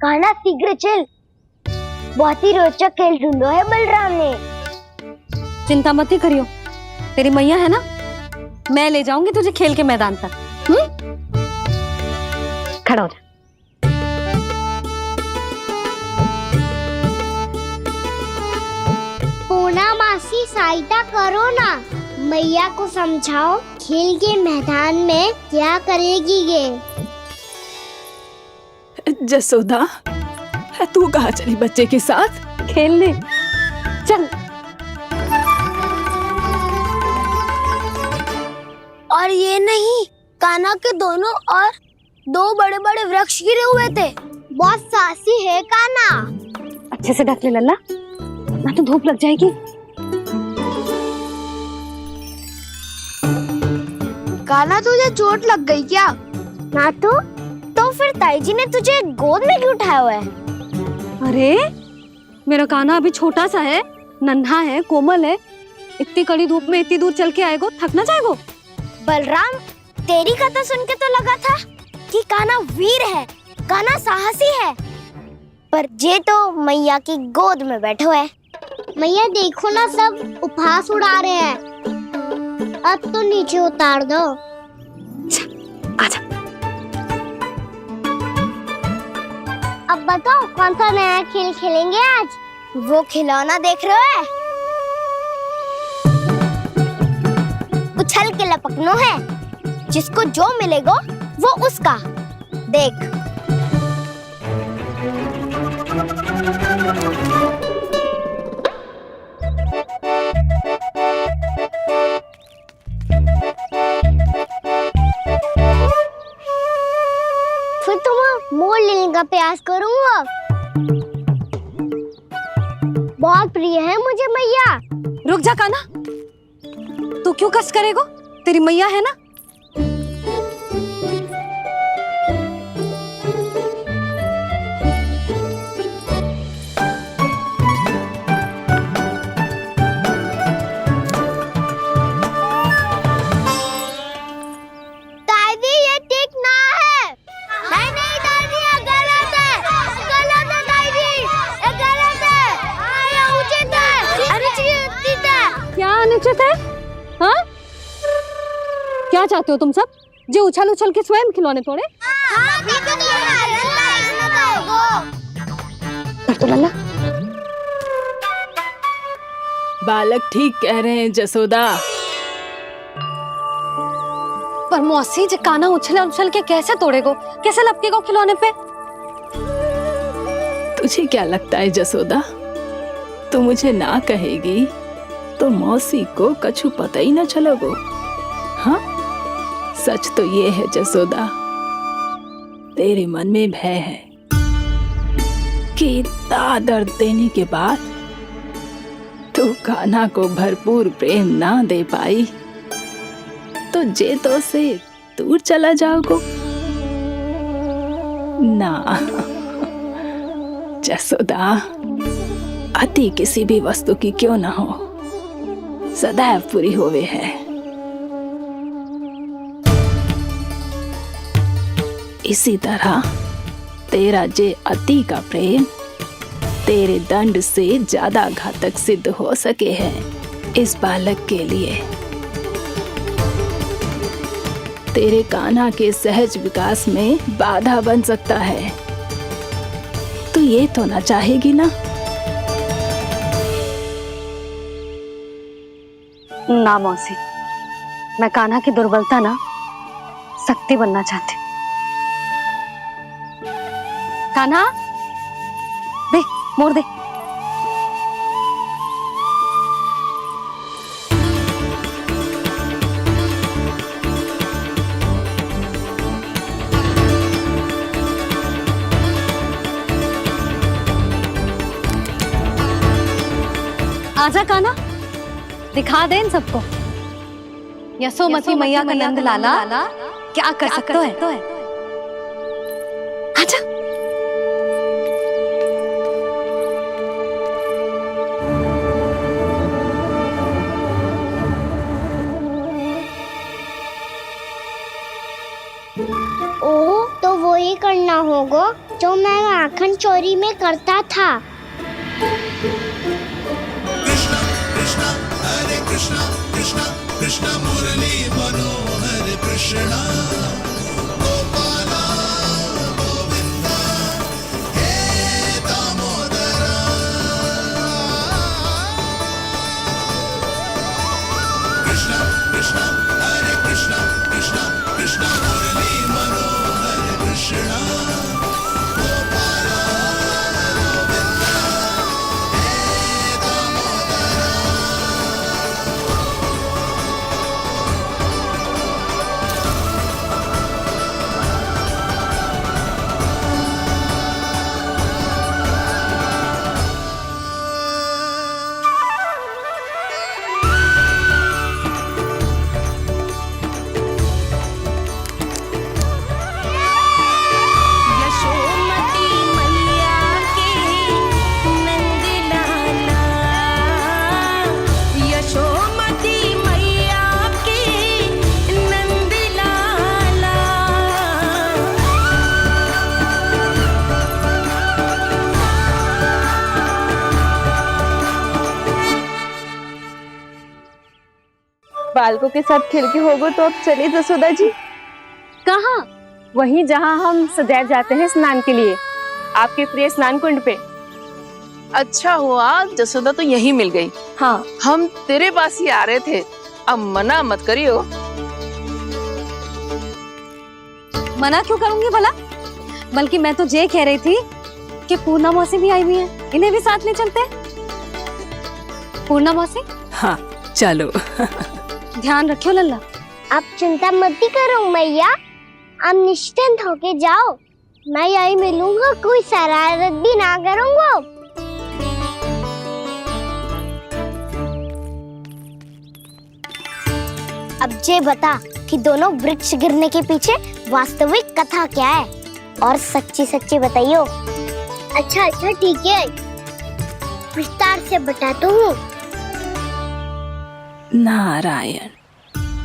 कान्हा शीघ्र चल, बहुत ही रोचक खेल ढूंढो है बलराम ने। चिंता मत ही करियो, तेरी मैया है ना, मैं ले जाऊंगी तुझे खेल के मैदान तक। खड़ा हो जा। पूना मासी सहायता करो ना, मैया को समझाओ खेल के मैदान में क्या करेगी ये। जसोदा, तू कहाँ चली बच्चे के साथ खेलने? चल। और ये नहीं, कान्हा के दोनों और दो बड़े बड़े वृक्ष गिरे हुए थे। बहुत साहसी है कान्हा। अच्छे से ढक ले लल्ला, ना तो धूप लग जाएगी। कान्हा तुझे चोट लग गई क्या? ना तो फिर ताई जी ने तुझे गोद में क्यों उठाया हुआ है? अरे मेरा कान्हा अभी छोटा सा है, नन्हा है, कोमल है। इतनी कड़ी धूप में इतनी दूर चल के आएगो, थक ना जाएगो। बलराम, तेरी कथा सुन के तो लगा था कि कान्हा वीर है, कान्हा साहसी है, पर ये तो मैया की गोद में बैठो है। मैया देखो ना, सब उपहास उड़ा रहे हैं। अब तो नीचे उतार दो। आजा। अब बताओ कौन सा नया खेल खेलेंगे आज? वो खिलौना देख रहे हो? उछल के लपकनो है, जिसको जो मिलेगा वो उसका। देख। फिर तुम मोड़ लेने का प्रयास करूंगा। बहुत प्रिय है मुझे मैया। रुक जा कान्हा, तू क्यों कष्ट करेगो? तेरी मैया है ना। दादी ये ठीक ना है। नहीं दादी, ये गलत है। गलत है दादी, ये गलत है। ये उचित है, अनुचित है। क्या अनुचित है? हाँ? क्या चाहते हो तुम सब? जो उछल उछल के स्वयं खिलौने तोड़े? तो लल्ला, बालक ठीक कह रहे हैं जसोदा। पर मौसी जे कान्हा उछल उछल के कैसे तोड़ेगो, कैसे लपकेगो खिलौने पे? तुझे क्या लगता है जसोदा, तू मुझे ना कहेगी तो मौसी को कछु पता ही न चलोगो। हाँ, सच तो ये है जसोदा, तेरे मन में भय है कि इतना दर्द देने के बाद तू कान्हा को भरपूर प्रेम ना दे पाई तो जे तो से दूर चला जाओगो ना। जसोदा, अति किसी भी वस्तु की क्यों ना हो, सदैव पूरी होवे है। इसी तरह तेरा जे अति का प्रेम तेरे दंड से ज्यादा घातक सिद्ध हो सके है इस बालक के लिए। तेरे कान्हा के सहज विकास में बाधा बन सकता है। तो ये तो ना चाहेगी ना? ना मौसी, मैं कान्हा की दुर्बलता ना शक्ति बनना चाहती। कान्हा, दे, मोड़ दे। आजा कान्हा, दिखा दे इन सबको यशोमती मैया का नंद लाला क्या कर सकता है। आजा। ओह, तो वो ही करना होगा। वो जो मैं माखन चोरी में करता था। बालकों के साथ खेल के होगो तो अब चलिए जसोदा जी। कहाँ? वहीं जहाँ हम सदैव जाते हैं स्नान के लिए, आपके प्रिय स्नान कुंड पे। अच्छा हुआ जसोदा तो यहीं मिल गई। हाँ, हम तेरे पास ही आ रहे थे, अब मना मत करियो। मना क्यों करूंगी भला? बल्कि मैं तो ये कह रही थी कि पूर्णा मौसी भी आई हुई है, इन्हें भी साथ ले चलते हैं। पूर्णा मौसी, हाँ चलो। ध्यान रखियो लल्ला। आप चिंता मत करो मैया, आप निश्चिंत होके जाओ, मैं यही मिलूंगा, कोई शरारत भी ना करूंगा। अब ये बता कि दोनों वृक्ष गिरने के पीछे वास्तविक कथा क्या है, और सच्ची सच्ची बताइयो। अच्छा अच्छा ठीक है, विस्तार से बताता हूँ। नारायण,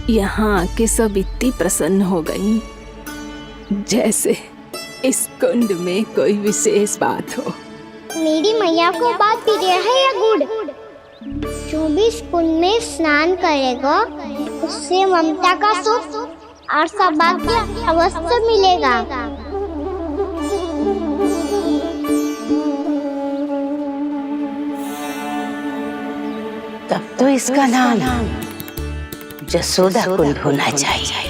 यहाँ के सब इतनी प्रसन्न हो गई जैसे इस कुंड में कोई विशेष बात हो। मेरी मैया को बात प्रिय है या गुड़? जो भी इस कुंड में स्नान करेगा उससे ममता का सुख और सौभाग्य अवश्य मिलेगा। तब तो इसका नाम जसोदा कुंड होना चाहिए।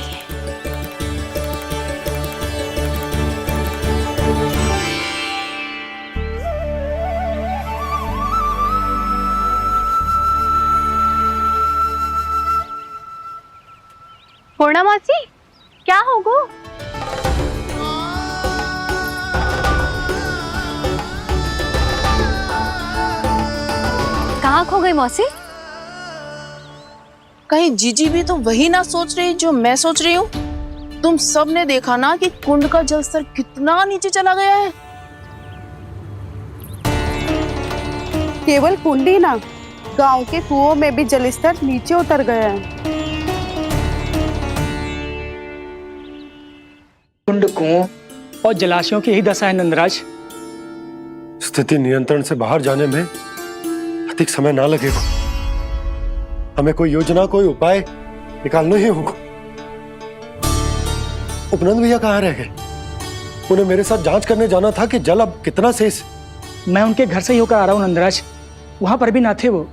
पूर्णा मौसी, क्या होगो? कहाँ खो गई मौसी? कहीं जीजी भी तो वही ना सोच रही जो मैं सोच रही हूँ। तुम सब ने देखा ना कि कुंड का जलस्तर कितना नीचे चला गया है। केवल कुंड ही ना, गांव के कुओं में भी जलस्तर नीचे उतर गया है। कुंड, कुओं और जलाशयों की यही दशा है नंदराज। स्थिति नियंत्रण से बाहर जाने में अधिक समय ना लगेगा। हमें कोई योजना, कोई उपाय निकालना ही होगा। उपनंद भैया कहाँ रह गए? उन्हें मेरे साथ जांच करने जाना था कि जल अब कितना शेष। मैं उनके घर से ही होकर आ रहा हूँ नंदराज, वहां पर भी ना थे वो।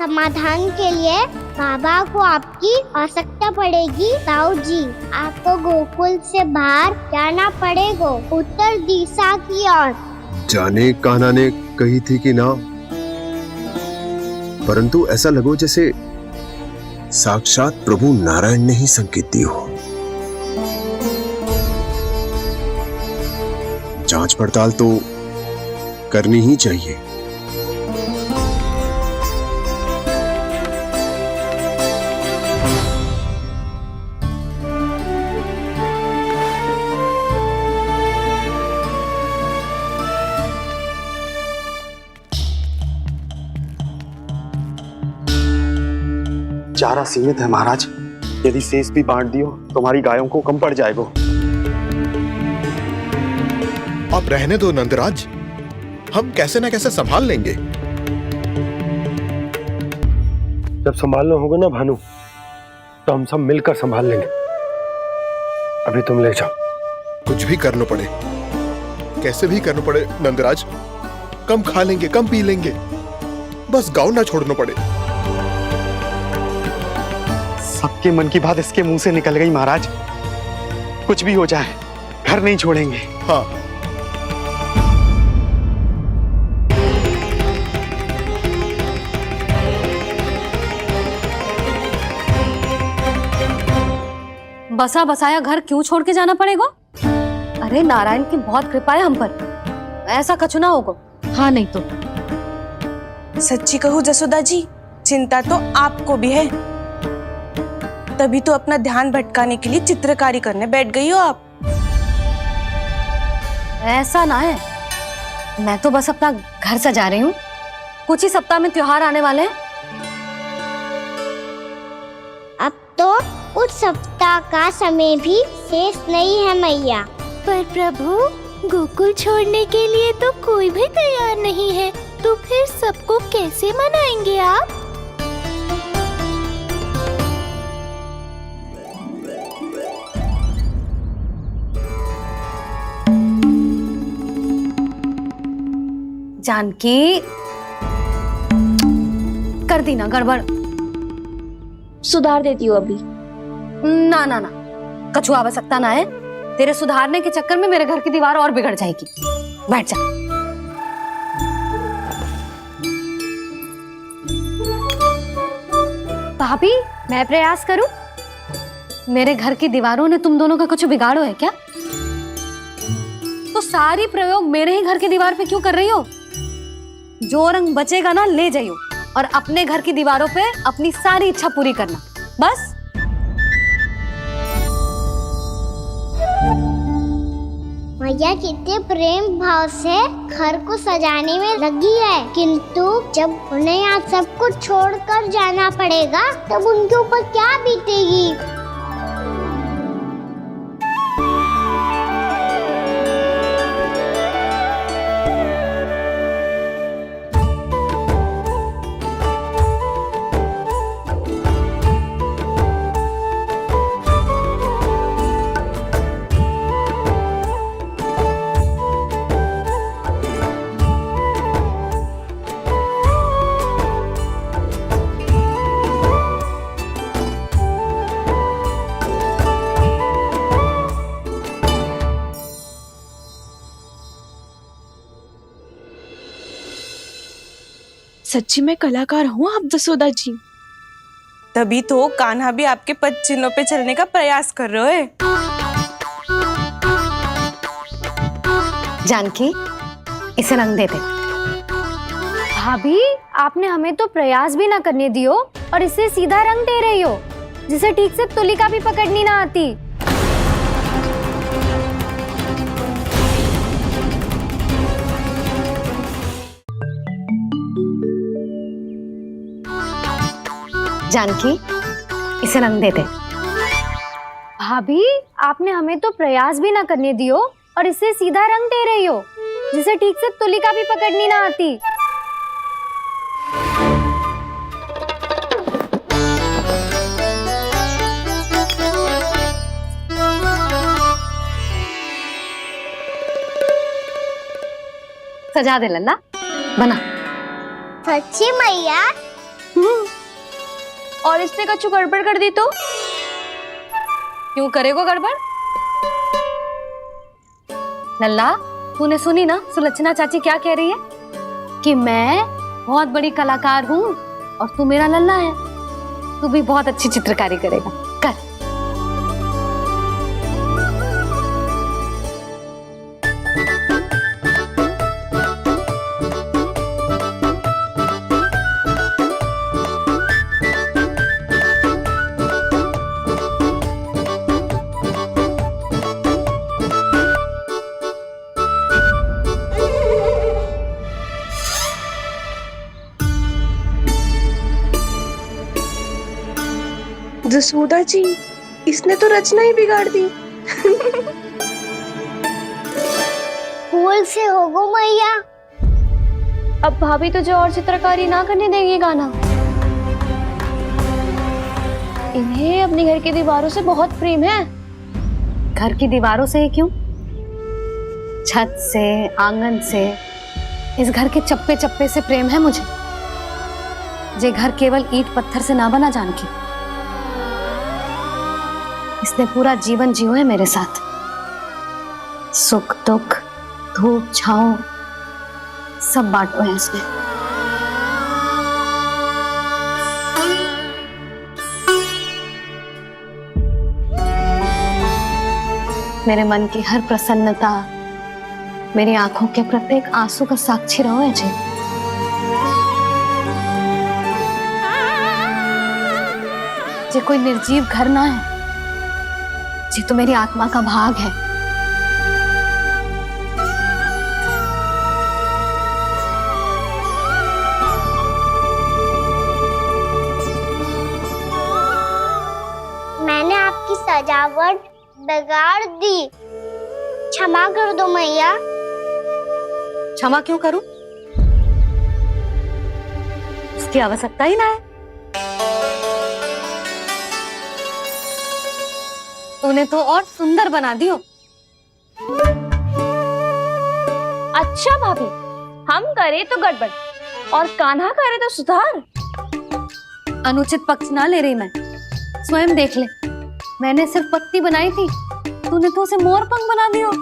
समाधान के लिए बाबा को आपकी आवश्यकता पड़ेगी। ताऊ जी, आपको गोकुल से बाहर जाना पड़ेगा, उत्तर दिशा की ओर। जाने कान्हा ने कही थी कि ना, परंतु ऐसा लगो जैसे साक्षात प्रभु नारायण ने ही संकेत दी हो। जांच पड़ताल तो करनी ही चाहिए। चारा सीमित है महाराज। यदि शेष भी बांट दियो तो हमारी गायों को कम पड़ जाएगा। अब रहने दो नंदराज, हम कैसे न कैसे संभाल लेंगे। जब संभालना होगा ना भानु, तो हम सब मिलकर संभाल लेंगे। अभी तुम ले जाओ। कुछ भी करना पड़े, कैसे भी करना पड़े नंदराज, कम खा लेंगे, कम पी लेंगे, बस गांव ना छोड़ना पड़े। सबके मन की बात इसके मुंह से निकल गई महाराज। कुछ भी हो जाए घर नहीं छोड़ेंगे। हाँ, बसा बसाया घर क्यों छोड़ के जाना पड़ेगा? अरे नारायण की बहुत कृपा है हम पर, ऐसा कछु ना होगा। हाँ नहीं तो सच्ची कहूँ जसोदा जी, चिंता तो आपको भी है। तभी तो अपना ध्यान भटकाने के लिए चित्रकारी करने बैठ गई हो आप। ऐसा ना है, मैं तो बस अपना घर सजा रही हूँ। कुछ ही सप्ताह में त्योहार आने वाले हैं। अब तो कुछ सप्ताह का समय भी शेष नहीं है मैया। पर प्रभु, गोकुल छोड़ने के लिए तो कोई भी तैयार नहीं है, तो फिर सबको कैसे मनाएंगे आप? जानकी, कर दी ना गड़बड़। सुधार देती हूँ अभी। ना ना ना, कछु आवश्यकता ना है। तेरे सुधारने के चक्कर में मेरे घर की दीवार और बिगड़ जाएगी। बैठ जा। भाभी, मैं प्रयास करूं? मेरे घर की दीवारों ने तुम दोनों का कुछ बिगाड़ो है क्या? तो सारी प्रयोग मेरे ही घर की दीवार पे क्यों कर रही हो? जो रंग बचेगा ना ले जाइयो, और अपने घर की दीवारों पे अपनी सारी इच्छा पूरी करना, बस। मैया कितने प्रेम भाव से घर को सजाने में लगी है, किंतु जब उन्हें यहाँ सब कुछ छोड़कर जाना पड़ेगा तब उनके ऊपर क्या बीतेगी। सच्ची में कलाकार हूँ आप जसोदा जी। तभी तो कान्हा भी आपके पद चिन्हों पे चलने का प्रयास कर रहे है। जानकी, इसे रंग दे दे। भाभी, आपने हमें तो प्रयास भी ना करने दियो और इसे सीधा रंग दे रही हो, जिसे ठीक से तुलिका भी पकड़नी ना आती। जानकी, इसे रंग दे दे। भाभी, आपने हमें तो प्रयास भी ना करने दियो और इसे सीधा रंग दे रही हो, जिसे ठीक से तुलिका भी पकड़नी ना आती। सजा दे लल्ला, बना। सच्ची मैया? और इसने कछु गड़बड़ कर दी तो? क्यों करेगो गड़बड़? लल्ला, तूने सुनी ना सुलक्षणा चाची क्या कह रही है? कि मैं बहुत बड़ी कलाकार हूँ और तू मेरा लल्ला है। तू भी बहुत अच्छी चित्रकारी करेगा, कर। जसोदा जी, इसने तो रचना ही बिगाड़ दी। फूल से होगो मैया। अब भाभी तुझे और चित्रकारी ना करने देगी गाना। इन्हें अपने घर की दीवारों से बहुत प्रेम है। घर की दीवारों से ही क्यों, छत से, आंगन से, इस घर के चप्पे चप्पे से प्रेम है मुझे। ये घर केवल ईंट पत्थर से ना बना जानकी, इसने पूरा जीवन जियो है मेरे साथ। सुख दुख, धूप छांव सब बांटो है इसने। मेरे मन की हर प्रसन्नता, मेरी आंखों के प्रत्येक आंसू का साक्षी रहो है जी। ये कोई निर्जीव घर ना है, ये तो मेरी आत्मा का भाग है। मैंने आपकी सजावट बिगाड़ दी, क्षमा कर दो मैया। क्षमा क्यों करूं? उसकी आवश्यकता ही ना है। तूने तो और सुंदर बना दियो। अच्छा भाभी, हम करे तो गड़बड़ और कान्हा करे तो सुधार। अनुचित पक्ष ना ले रही मैं, स्वयं देख ले। मैंने सिर्फ पत्ती बनाई थी, तूने तो उसे मोर पंख बना दियो।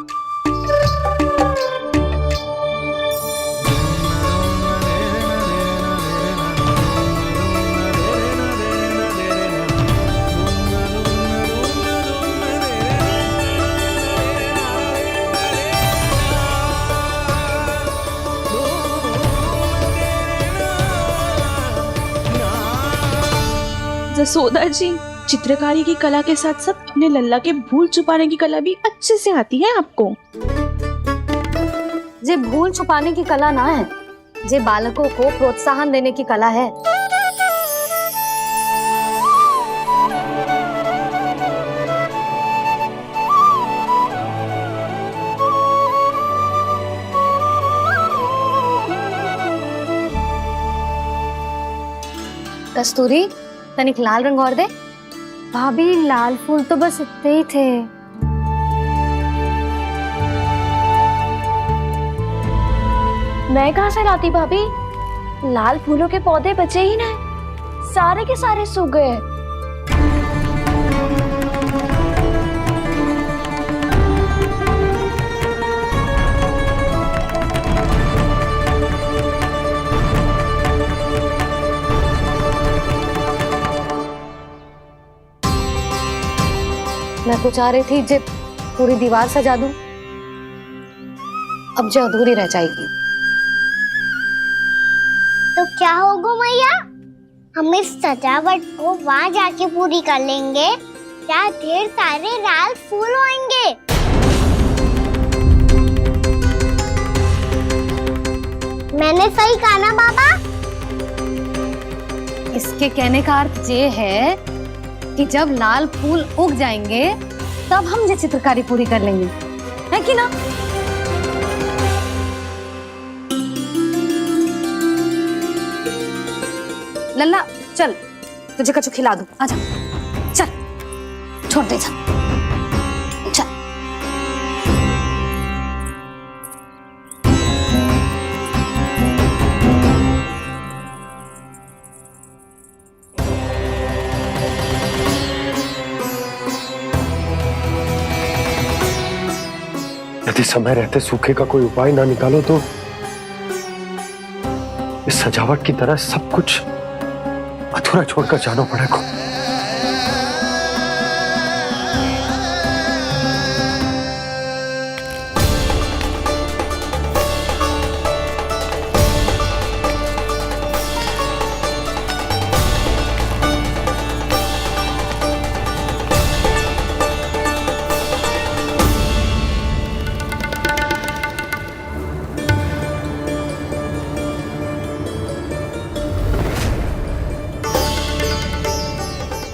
जसोदा जी, चित्रकारी की कला के साथ साथ अपने लल्ला के भूल छुपाने की कला भी अच्छे से आती है आपको। ये भूल छुपाने की कला ना है, ये बालकों को प्रोत्साहन देने की कला है। कस्तूरी, तनिक लाल रंग और दे। भाभी, लाल फूल तो बस इतने ही थे। मैं कहाँ से लाती भाभी? लाल फूलों के पौधे बचे ही ना, सारे के सारे सूख गए। मैं तो चाह रही थी जे पूरी दीवार सजा दूं, अब जो अधूरी रह जाएगी। तो क्या होगा मैया, हम इस सजावट को वहाँ जाके पूरी कर लेंगे, जहाँ ढेर सारे लाल फूल होंगे। मैंने सही कहा ना बाबा? इसके कहने का अर्थ ये है कि जब लाल फूल उग जाएंगे तब हम ये चित्रकारी पूरी कर लेंगे, है कि ना? लल्ला चल, तुझे कछु खिला दूं, आजा, चल, छोड़ दे, चल। यदि समय रहते सूखे का कोई उपाय ना निकालो तो इस सजावट की तरह सब कुछ अधूरा छोड़कर जाना पड़ेगा।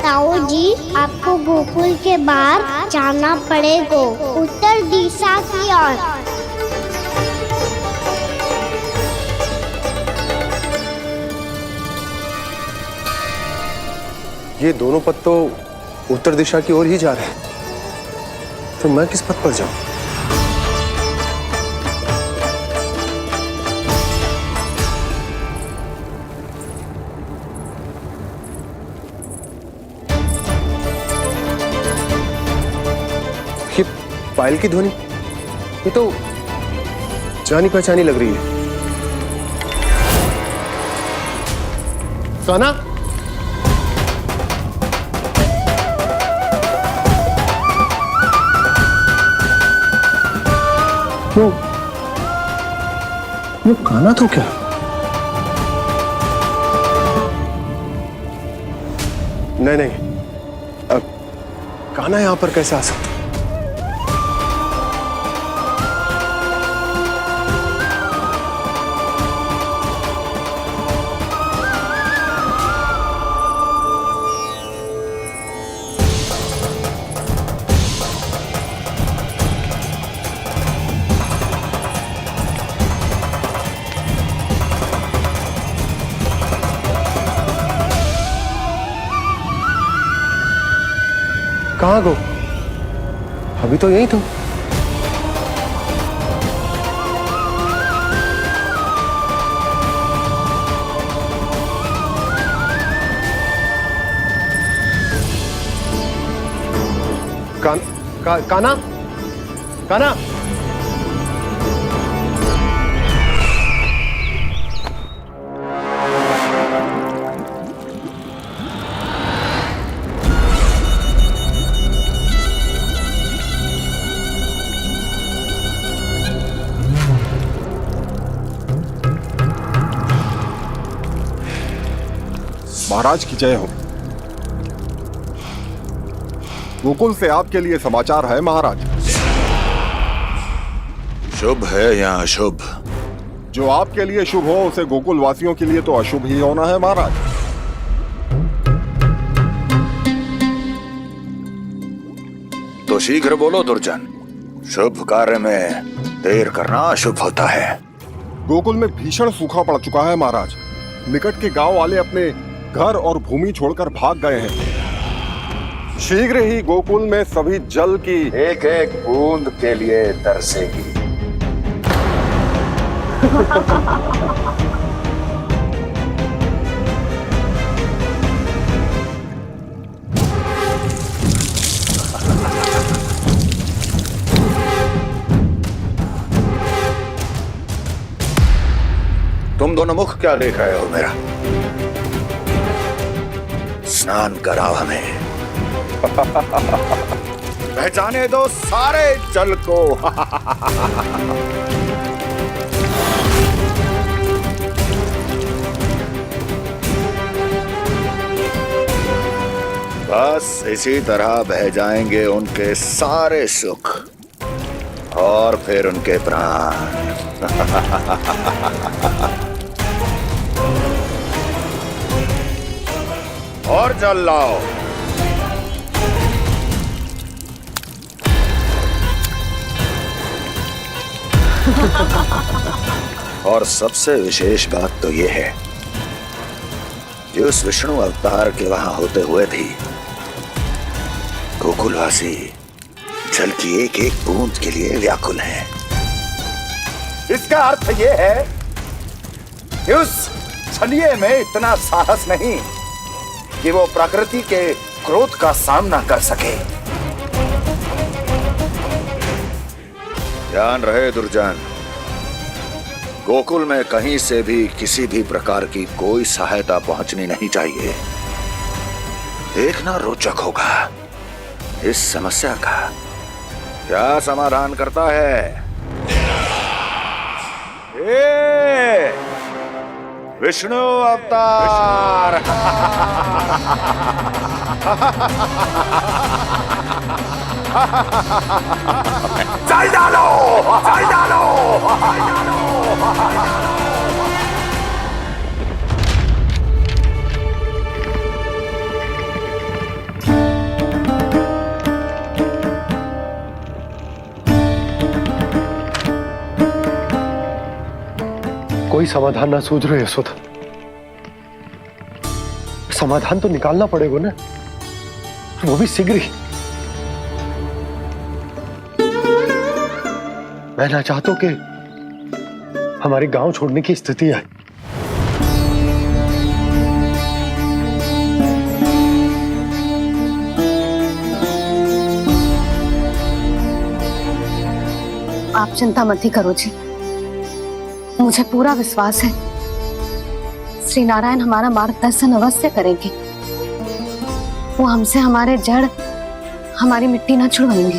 ताऊ जी, आपको गोकुल के बाहर जाना पड़ेगा, उत्तर दिशा की ओर। ये दोनों पथ तो उत्तर दिशा की ओर ही जा रहे हैं, तो मैं किस पथ पर जाऊं? ये पायल की ध्वनि, ये तो जानी पहचानी लग रही है। कान्हा, वो कान्हा तो क्या? नहीं नहीं, अब कान्हा यहां पर कैसे आ सकता? कहाँ गो? अभी तो यही तो। कान्हा, कान्हा, महाराज की जय हो। गोकुल से आपके लिए समाचार है महाराज। शुभ है या अशुभ? जो आपके लिए शुभ हो उसे गोकुल वासियों के लिए तो अशुभ ही होना है महाराज। तो शीघ्र बोलो दुर्जन, शुभ कार्य में देर करना अशुभ होता है। गोकुल में भीषण सूखा पड़ चुका है महाराज। निकट के गांव वाले अपने घर और भूमि छोड़कर भाग गए हैं। शीघ्र ही गोकुल में सभी जल की एक एक बूंद के लिए तरसेगी। तुम दोनों मुख क्या देख रहे हो मेरा? स्नान कराओ हमें। पहचाने दो सारे जल को। बस इसी तरह बह जाएंगे उनके सारे सुख और फिर उनके प्राण। और जल लाओ। और सबसे विशेष बात तो यह है कि उस विष्णु अवतार के वहां होते हुए भी गोकुलवासी जल की एक एक बूंद के लिए व्याकुल हैं। इसका अर्थ यह है कि उस छलिए में इतना साहस नहीं कि वो प्रकृति के क्रोध का सामना कर सके। ध्यान रहे दुर्जन, गोकुल में कहीं से भी किसी भी प्रकार की कोई सहायता पहुंचनी नहीं चाहिए। देखना रोचक होगा इस समस्या का क्या समाधान करता है। विष्णु अवतार। चल डालो, चल डालो। कोई समाधान ना सूझ रहे यशोदा। समाधान तो निकालना पड़ेगा ना, वो भी शीघ्र ही। मैं ना चाहता हूं कि हमारी गांव छोड़ने की स्थिति आए। आप चिंता मत ही करो जी, मुझे पूरा विश्वास है श्री नारायण हमारा मार्गदर्शन अवश्य करेंगे। वो हमसे हमारे जड़, हमारी मिट्टी न छुड़वाएंगे।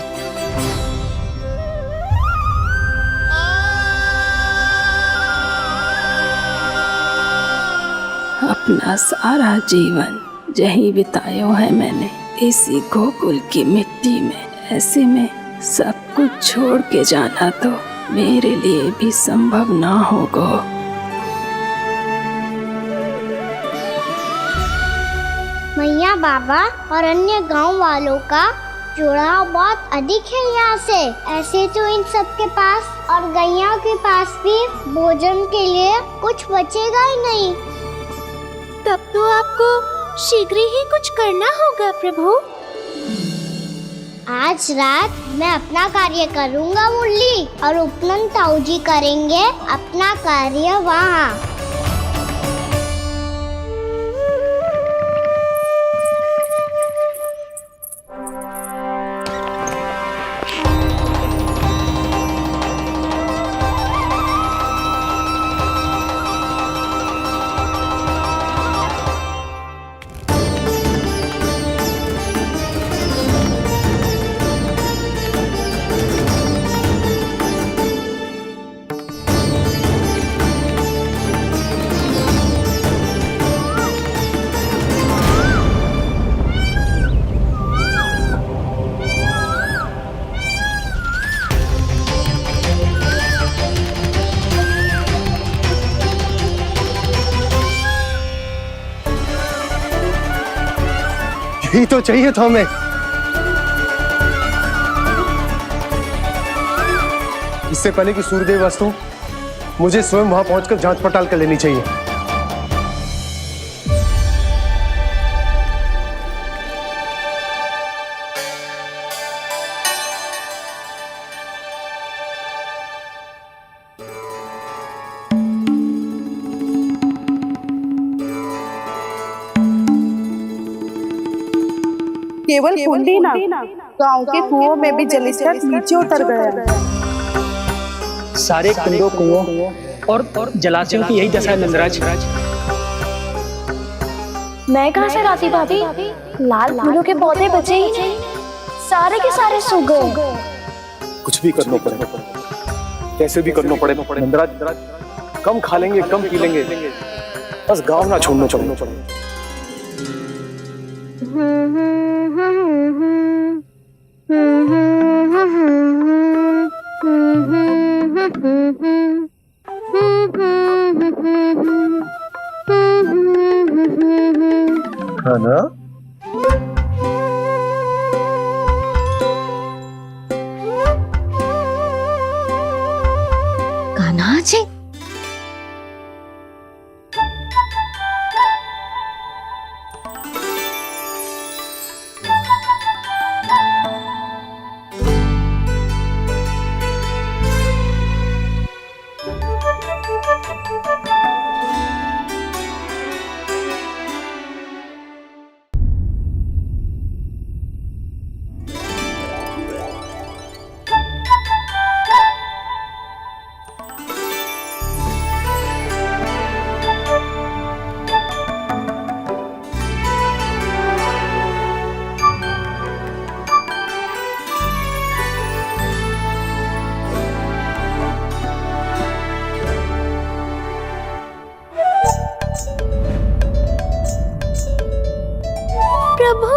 अपना सारा जीवन यही बितायो है मैंने, इसी गोकुल की मिट्टी में। ऐसे में सब कुछ छोड़ के जाना तो मेरे लिए भी संभव ना होगा। मैया बाबा और अन्य गांव वालों का जुड़ाव बहुत अधिक है यहाँ से। ऐसे तो इन सब के पास और गैया के पास भी भोजन के लिए कुछ बचेगा ही नहीं। तब तो आपको शीघ्र ही कुछ करना होगा प्रभु। आज रात मैं अपना कार्य करूँगा मुरली, और उपनंद ताऊ जी करेंगे अपना कार्य वहाँ। यही तो चाहिए था हमें। इससे पहले कि सूर्यदेव वस्तु, मुझे स्वयं वहां पहुंचकर जांच पड़ताल कर लेनी चाहिए। केवल कुंडी ना, गांव के कुओं में भी जलस्तर नीचे उतर गया है। सारे कुंडों, कुओं और जलाशयों की यही दशा है नंदराज। मैं कहाँ से लाती भाभी? लाल फूलों के पौधे बचे ही नहीं, सारे के सारे सूख गए। कुछ भी करना पड़ेगा, कैसे भी करना पड़ेगा नंदराज। कम खा लेंगे, कम पी लेंगे, बस गांव ना छोड़ना चाहिए। है ना? कान्हा जी, प्रभु,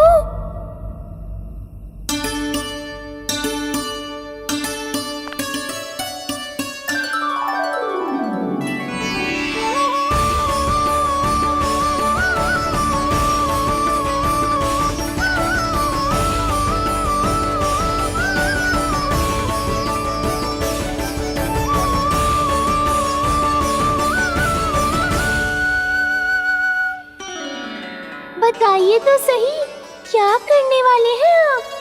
बोलिए तो सही, क्या करने वाले हैं आप?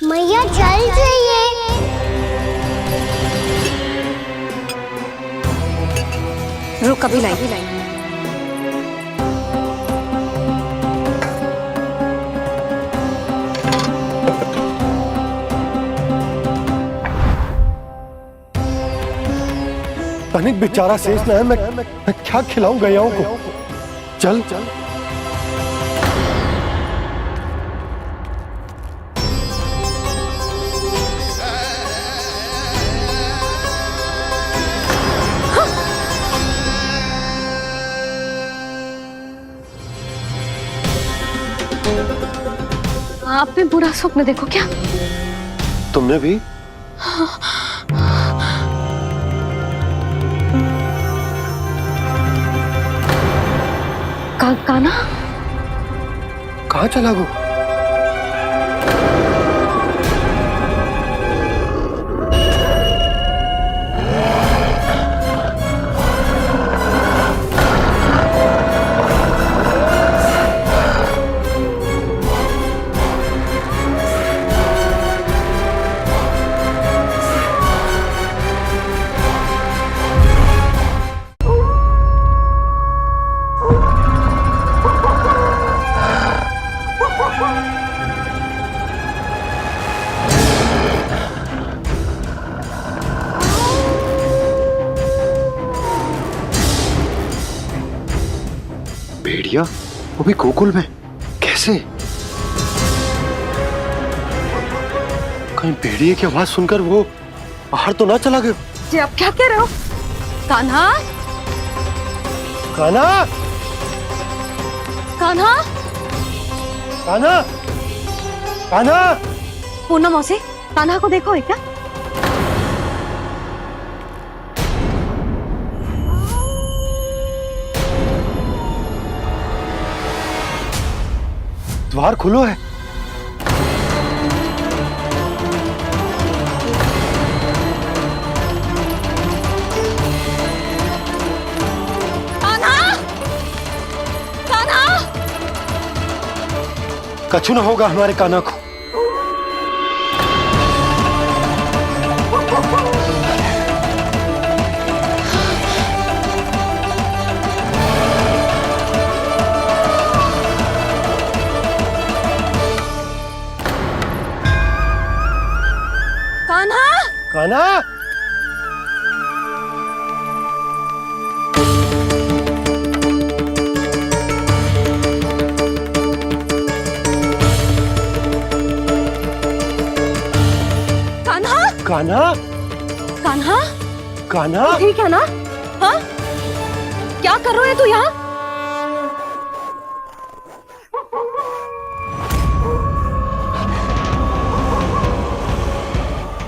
मैया जल जाइए। रुक, अभी लाई। तनिक बेचारा शेष न है, मैं क्या खिलाऊं गयाओं को। चल चल। आपने बुरा स्वप्न देखो क्या? तुमने भी? कान्हा कहाँ चला गो? भेड़िया वो भी गोकुल में कैसे? कहीं भेड़िए की आवाज सुनकर वो बाहर तो ना चला गया? जी आप क्या कह रहे हो? कान्हा, कान्हा, कान्हा, कान्हा, कान्हा। पूनम मौसी, कान्हा को देखो है क्या? द्वार खुलो है। कछु न होगा हमारे कान्हा को। कान्हा, कान्हा, कान्हा, कान्हा, कान्हा, ठीक है ना? हाँ, क्या कर रहे हो तू यहाँ?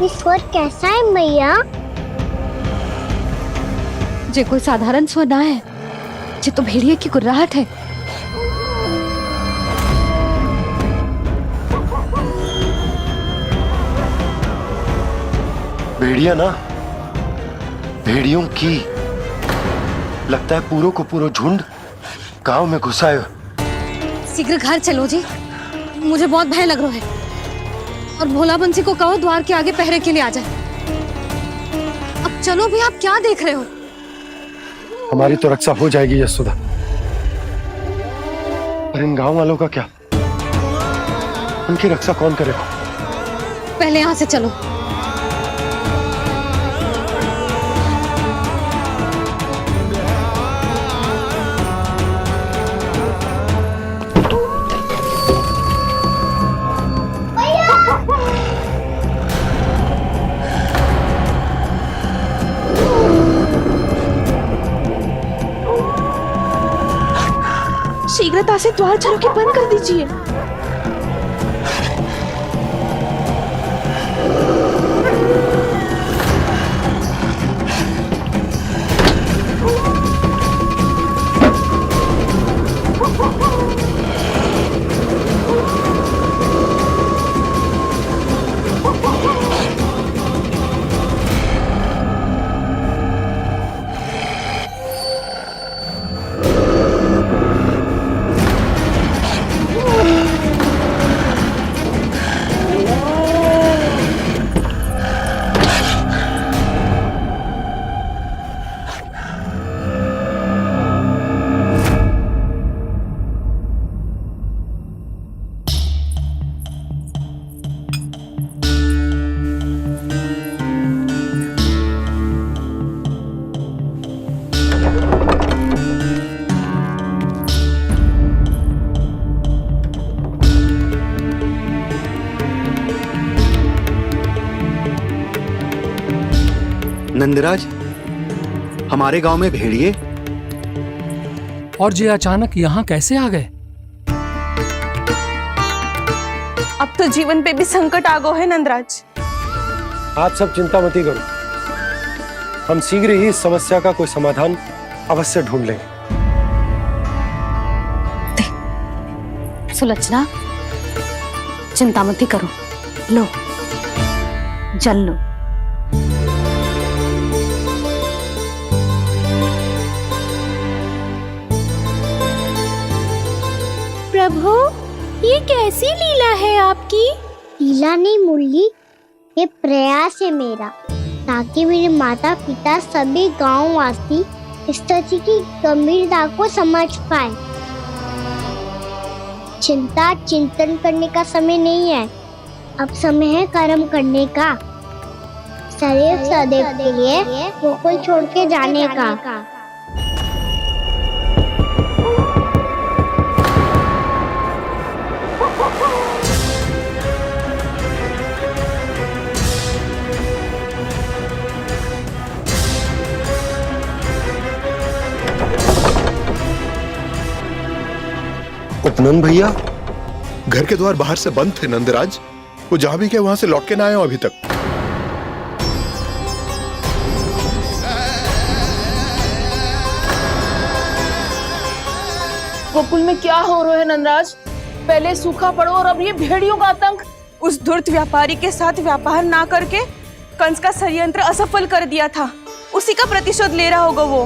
ये स्वर कैसा है मैया? जे कोई साधारण स्वर ना है, जे तो भेड़िए की गुर्राहट है। भेड़िया ना, भेड़ियों की लगता है पूरो को पूरो झुंड गांव में घुसा है। शीघ्र घर चलो जी, मुझे बहुत भय लग रहा है। और भोला बंसी को कहो द्वार के आगे पहरे के लिए आ जाए। अब चलो भी, आप क्या देख रहे हो? हमारी तो रक्षा हो जाएगी यशोदा, पर इन गांव वालों का क्या? उनकी रक्षा कौन करेगा? पहले यहाँ से चलो। शीघ्रता से द्वार चारों के बंद कर दीजिए। नंदराज, हमारे गांव में भेड़िए और ये अचानक यहाँ कैसे आ गए? अब तो जीवन पे भी संकट आ गो है नंदराज। आप सब चिंता मत करो, हम शीघ्र ही इस समस्या का कोई समाधान अवश्य ढूंढ लेंगे। सुलक्षणा, चिंता मत करो, लो जल लो। प्रभु, ये कैसी लीला है आपकी? लीला नहीं मुरली, ये प्रयास है मेरा, ताकि मेरे माता पिता सभी गांव वासी स्थिति की गंभीरता को समझ पाए। चिंता चिंतन करने का समय नहीं है, अब समय है कर्म करने का, सदैव सदैव के लिए गोकुल छोड़ के जाने का। उपनंद भैया, घर के द्वार बाहर से बंद थे नंदराज, वो जहां भी गए वहां से लौट के ना आए हो अभी तक। गोकुल में क्या हो रहा है नंदराज? पहले सूखा पड़ो और अब ये भेड़ियों का आतंक। उस धूर्त व्यापारी के साथ व्यापार ना करके कंस का षड्यंत्र असफल कर दिया था, उसी का प्रतिशोध ले रहा होगा वो।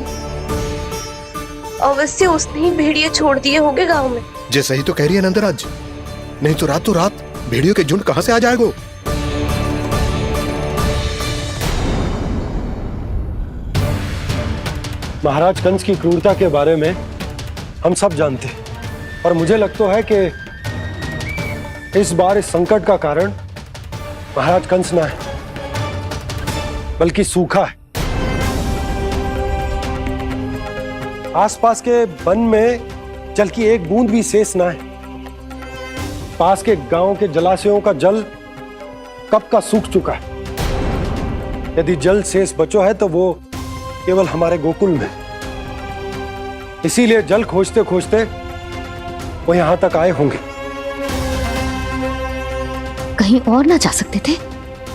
अवश्य उसने ही भेड़िए छोड़ दिए होंगे गांव में। जे सही तो कह रही है नंदराज, नहीं तो रात भेड़ियों के झुंड कहां से आ जाएगो। महाराज कंस की क्रूरता के बारे में हम सब जानते हैं, और मुझे लगता है कि इस बार इस संकट का कारण महाराज कंस ना है, बल्कि सूखा है। आसपास के वन में जल की एक बूंद भी शेष ना है। पास के गांव के जलाशयों का जल कब का सूख चुका है। यदि जल शेष बचो है तो वो केवल हमारे गोकुल में। इसीलिए जल खोजते खोजते वो यहां तक आए होंगे। कहीं और ना जा सकते थे?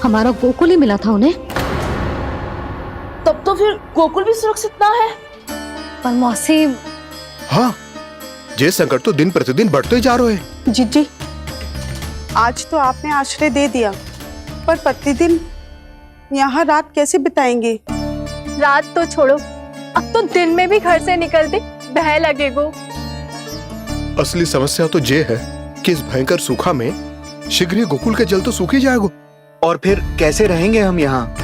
हमारा गोकुल ही मिला था उन्हें। तब तो फिर गोकुल भी सुरक्षित ना है। पर मौसी, हाँ, ये संकट तो दिन प्रतिदिन बढ़ते ही जा रहे हैं। जीजी, आज तो आपने आश्रय दे दिया, पर प्रतिदिन यहाँ रात कैसे बिताएंगे? रात तो छोड़ो, अब तो दिन में भी घर से निकलते भय लगेगो। असली समस्या तो ये है कि इस भयंकर सूखा में शीघ्र ही गोकुल के जल तो सूख ही जाएगा। और फिर कैसे रहेंगे हम यहाँ?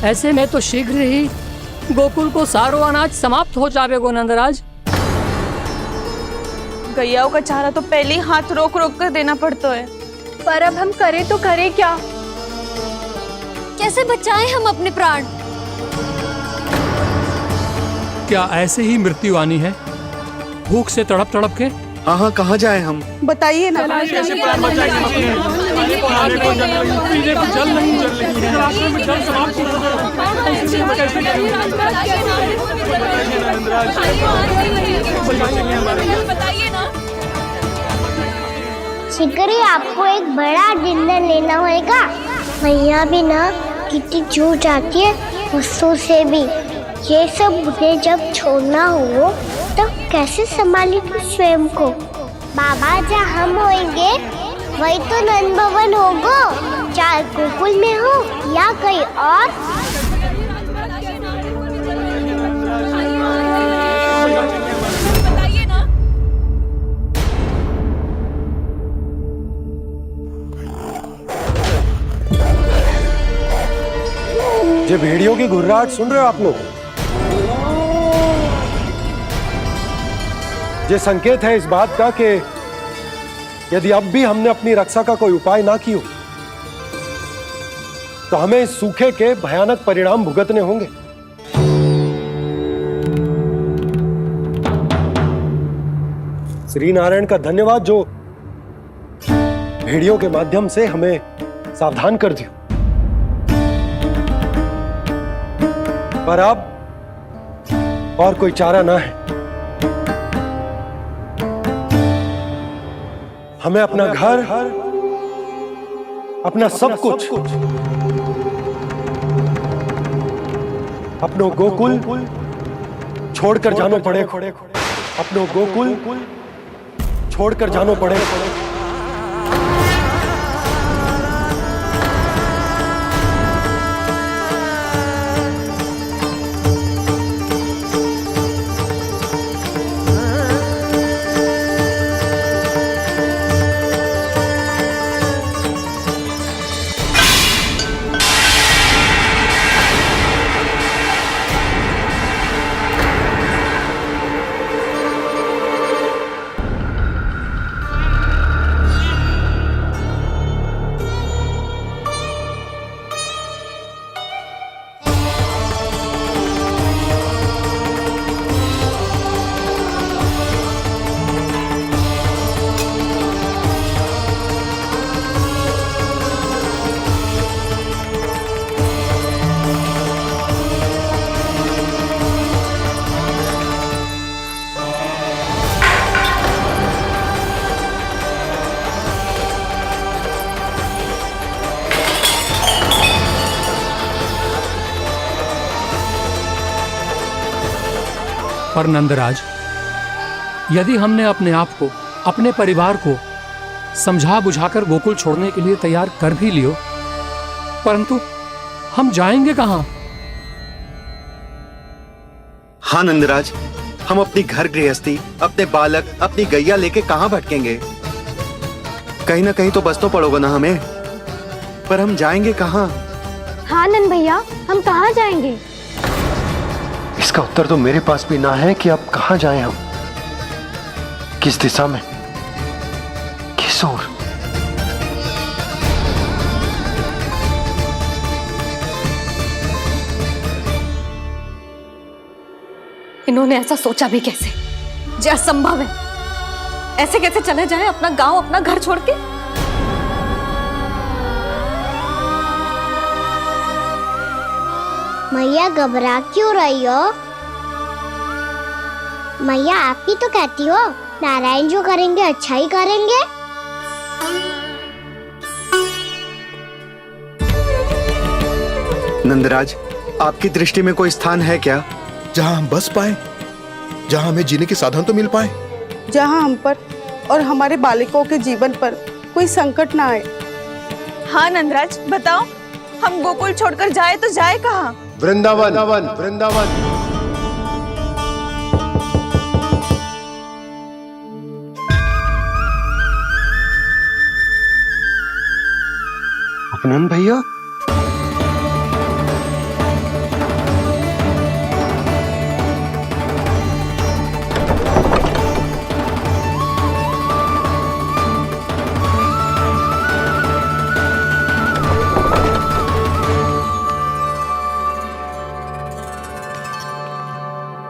ऐसे में तो शीघ्र ही गोकुल को सारो अनाज समाप्त हो जाएगो नंदराज। गैयाओं का चारा तो पहले ही हाथ रोक रोक कर देना पड़ता है। पर अब हम करें तो करें क्या? कैसे बचाएं हम अपने प्राण? क्या ऐसे ही मृत्यु आनी है, भूख से तड़प तड़प के? हाँ, कहाँ जाए हम? बताइए ना। शिकारी, आपको एक बड़ा डिनर लेना होगा। मैया भी ना कितनी जूझ जाती है गुस्सों से भी। ये सब मुझे जब छोड़ना हो तो कैसे संभालेगी स्वयं को? बाबा जहाँ हम होंगे वही तो नंद भवन होगा, चाहे गोकुल में हो या कहीं और। ये भेड़ियों की घुर्राहट सुन रहे हो आप लोग? ये संकेत है इस बात का कि यदि अब भी हमने अपनी रक्षा का कोई उपाय ना किया तो हमें इस सूखे के भयानक परिणाम भुगतने होंगे। श्री नारायण का धन्यवाद जो भेड़ियों के माध्यम से हमें सावधान कर दिया। पर अब और कोई चारा ना है। हमें अपना घर, अपना सब कुछ, अपनो गोकुल छोड़कर जानो पड़े। अपनो गोकुल छोड़कर जानो पड़े। पर नंदराज, यदि हमने अपने आप को, अपने परिवार को समझा बुझाकर गोकुल छोड़ने के लिए तैयार कर भी लियो, परंतु हम जाएंगे कहाँ? हाँ नंदराज, हम अपनी घर गृहस्थी, अपने बालक, अपनी गैया लेके कहाँ भटकेंगे? कहीं ना कहीं तो बस तो पड़ोगे ना हमें, पर हम जाएंगे कहाँ? हाँ नंद भैया, हम कहाँ जाएंगे? इसका उत्तर तो मेरे पास भी ना है कि अब कहाँ जाएं हम, किस दिशा में, किस ओर। इन्होंने ऐसा सोचा भी कैसे? जो असंभव है। ऐसे कैसे चले जाएं अपना गांव, अपना घर छोड़ के? मैया घबरा क्यों रही हो? मैया आप ही तो कहती हो नारायण जो करेंगे अच्छा ही करेंगे। नंदराज, आपकी दृष्टि में कोई स्थान है क्या जहां हम बस पाए, जहां हमें जीने के साधन तो मिल पाए, जहाँ हम पर और हमारे बालकों के जीवन पर कोई संकट ना आए? हाँ नंदराज, बताओ, हम गोकुल छोड़कर जाए तो जाए कहाँ? वृंदावन, वृंदावन। उपनंद भैया,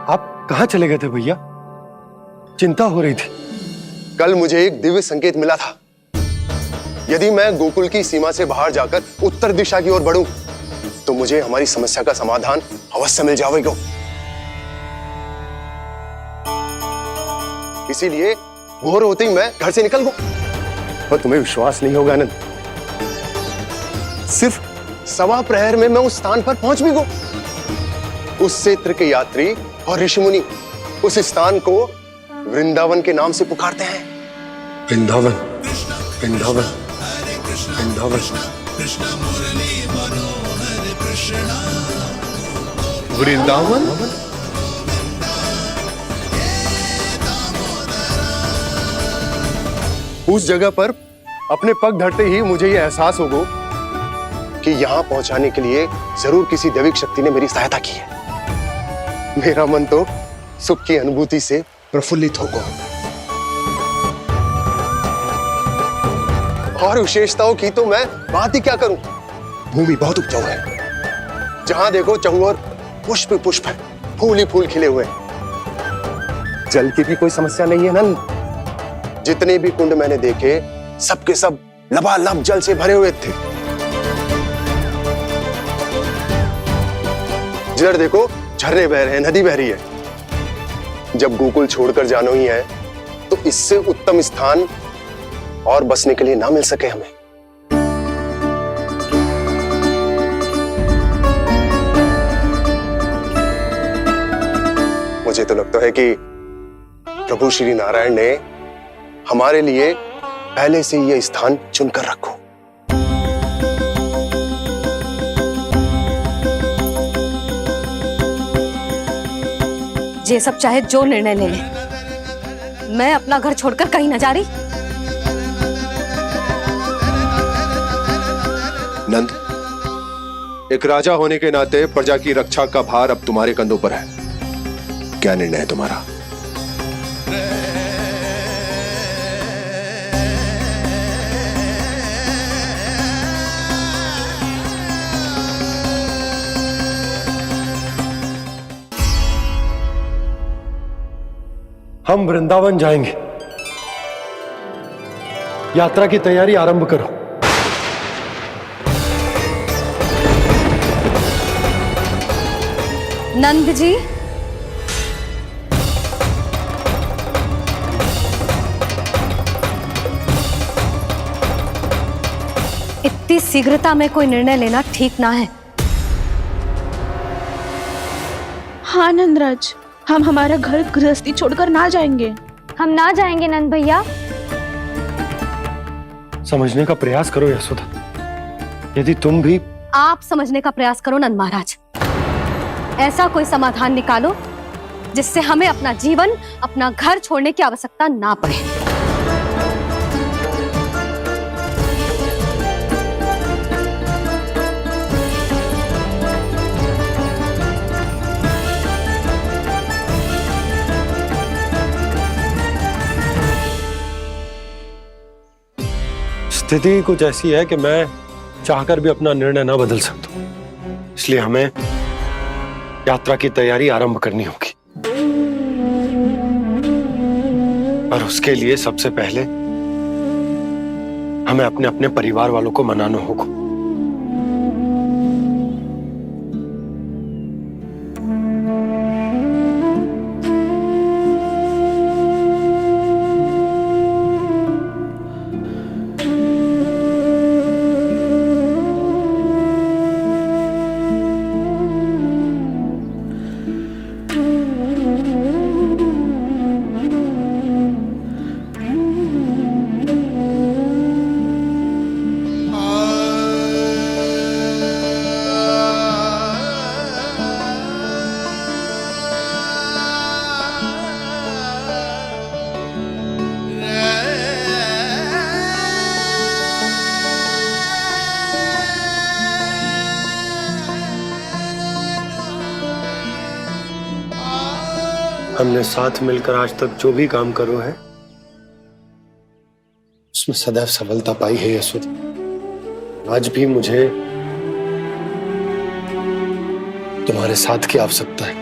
आप कहाँ चले गए थे भैया? चिंता हो रही थी। कल मुझे एक दिव्य संकेत मिला था। यदि मैं गोकुल की सीमा से बाहर जाकर उत्तर दिशा की ओर बढ़ूं, तो मुझे हमारी समस्या का समाधान अवश्य मिल जाएगा। इसीलिए भोर होते ही मैं घर से निकल गया। और तुम्हें विश्वास नहीं होगा आनंद, सिर्फ सवा प्रहर में मैं उस स्थान पर पहुंच भी गया। उस क्षेत्र के यात्री और ऋषिमुनि उस स्थान को वृंदावन के नाम से पुकारते हैं। वृंदावन, वृंदावन, वृंदावन। वृंदावन। उस जगह पर अपने पग धरते ही मुझे यह एहसास होगा कि यहां पहुंचाने के लिए जरूर किसी दैविक शक्ति ने मेरी सहायता की है। मेरा मन तो सुख की अनुभूति से प्रफुल्लित होगा। और विशेषताओं की तो मैं बात ही क्या करूं। भूमि बहुत उपजाऊ है, जहां देखो चहुओर पुष्प पुष्प है, फूल ही फूल खिले हुए हैं। जल की भी कोई समस्या नहीं है नंद। जितने भी कुंड मैंने देखे, सबके सब लबालब जल से भरे हुए थे। जिधर देखो झरने बह रहे हैं, नदी बह रही है। जब गोकुल छोड़कर जाना ही है, तो इससे उत्तम स्थान और बसने के लिए ना मिल सके हमें। मुझे तो लगता है कि प्रभु श्री नारायण ने हमारे लिए पहले से यह स्थान चुनकर रखो। ये सब चाहे जो निर्णय ले ले, मैं अपना घर छोड़कर कहीं न जा रही। नंद, एक राजा होने के नाते प्रजा की रक्षा का भार अब तुम्हारे कंधों पर है। क्या निर्णय है तुम्हारा? हम वृंदावन जाएंगे। यात्रा की तैयारी आरंभ करो। नंद जी, इतनी शीघ्रता में कोई निर्णय लेना ठीक ना है। हाँ नंदराज, हम हमारा घर गृहस्थी छोड़कर ना जाएंगे। हम ना जाएंगे नंद भैया। समझने का प्रयास करो यशोदा। यदि तुम भी आप समझने का प्रयास करो नंद महाराज। ऐसा कोई समाधान निकालो जिससे हमें अपना जीवन, अपना घर छोड़ने की आवश्यकता ना पड़े। स्थिति कुछ ऐसी है कि मैं चाहकर भी अपना निर्णय न बदल सकता, इसलिए हमें यात्रा की तैयारी आरंभ करनी होगी। और उसके लिए सबसे पहले हमें अपने अपने परिवार वालों को मनाना होगा। हमने साथ मिलकर आज तक जो भी काम करो है उसमें सदैव सफलता पाई है यशोदा। आज भी मुझे तुम्हारे साथ की आवश्यकता है।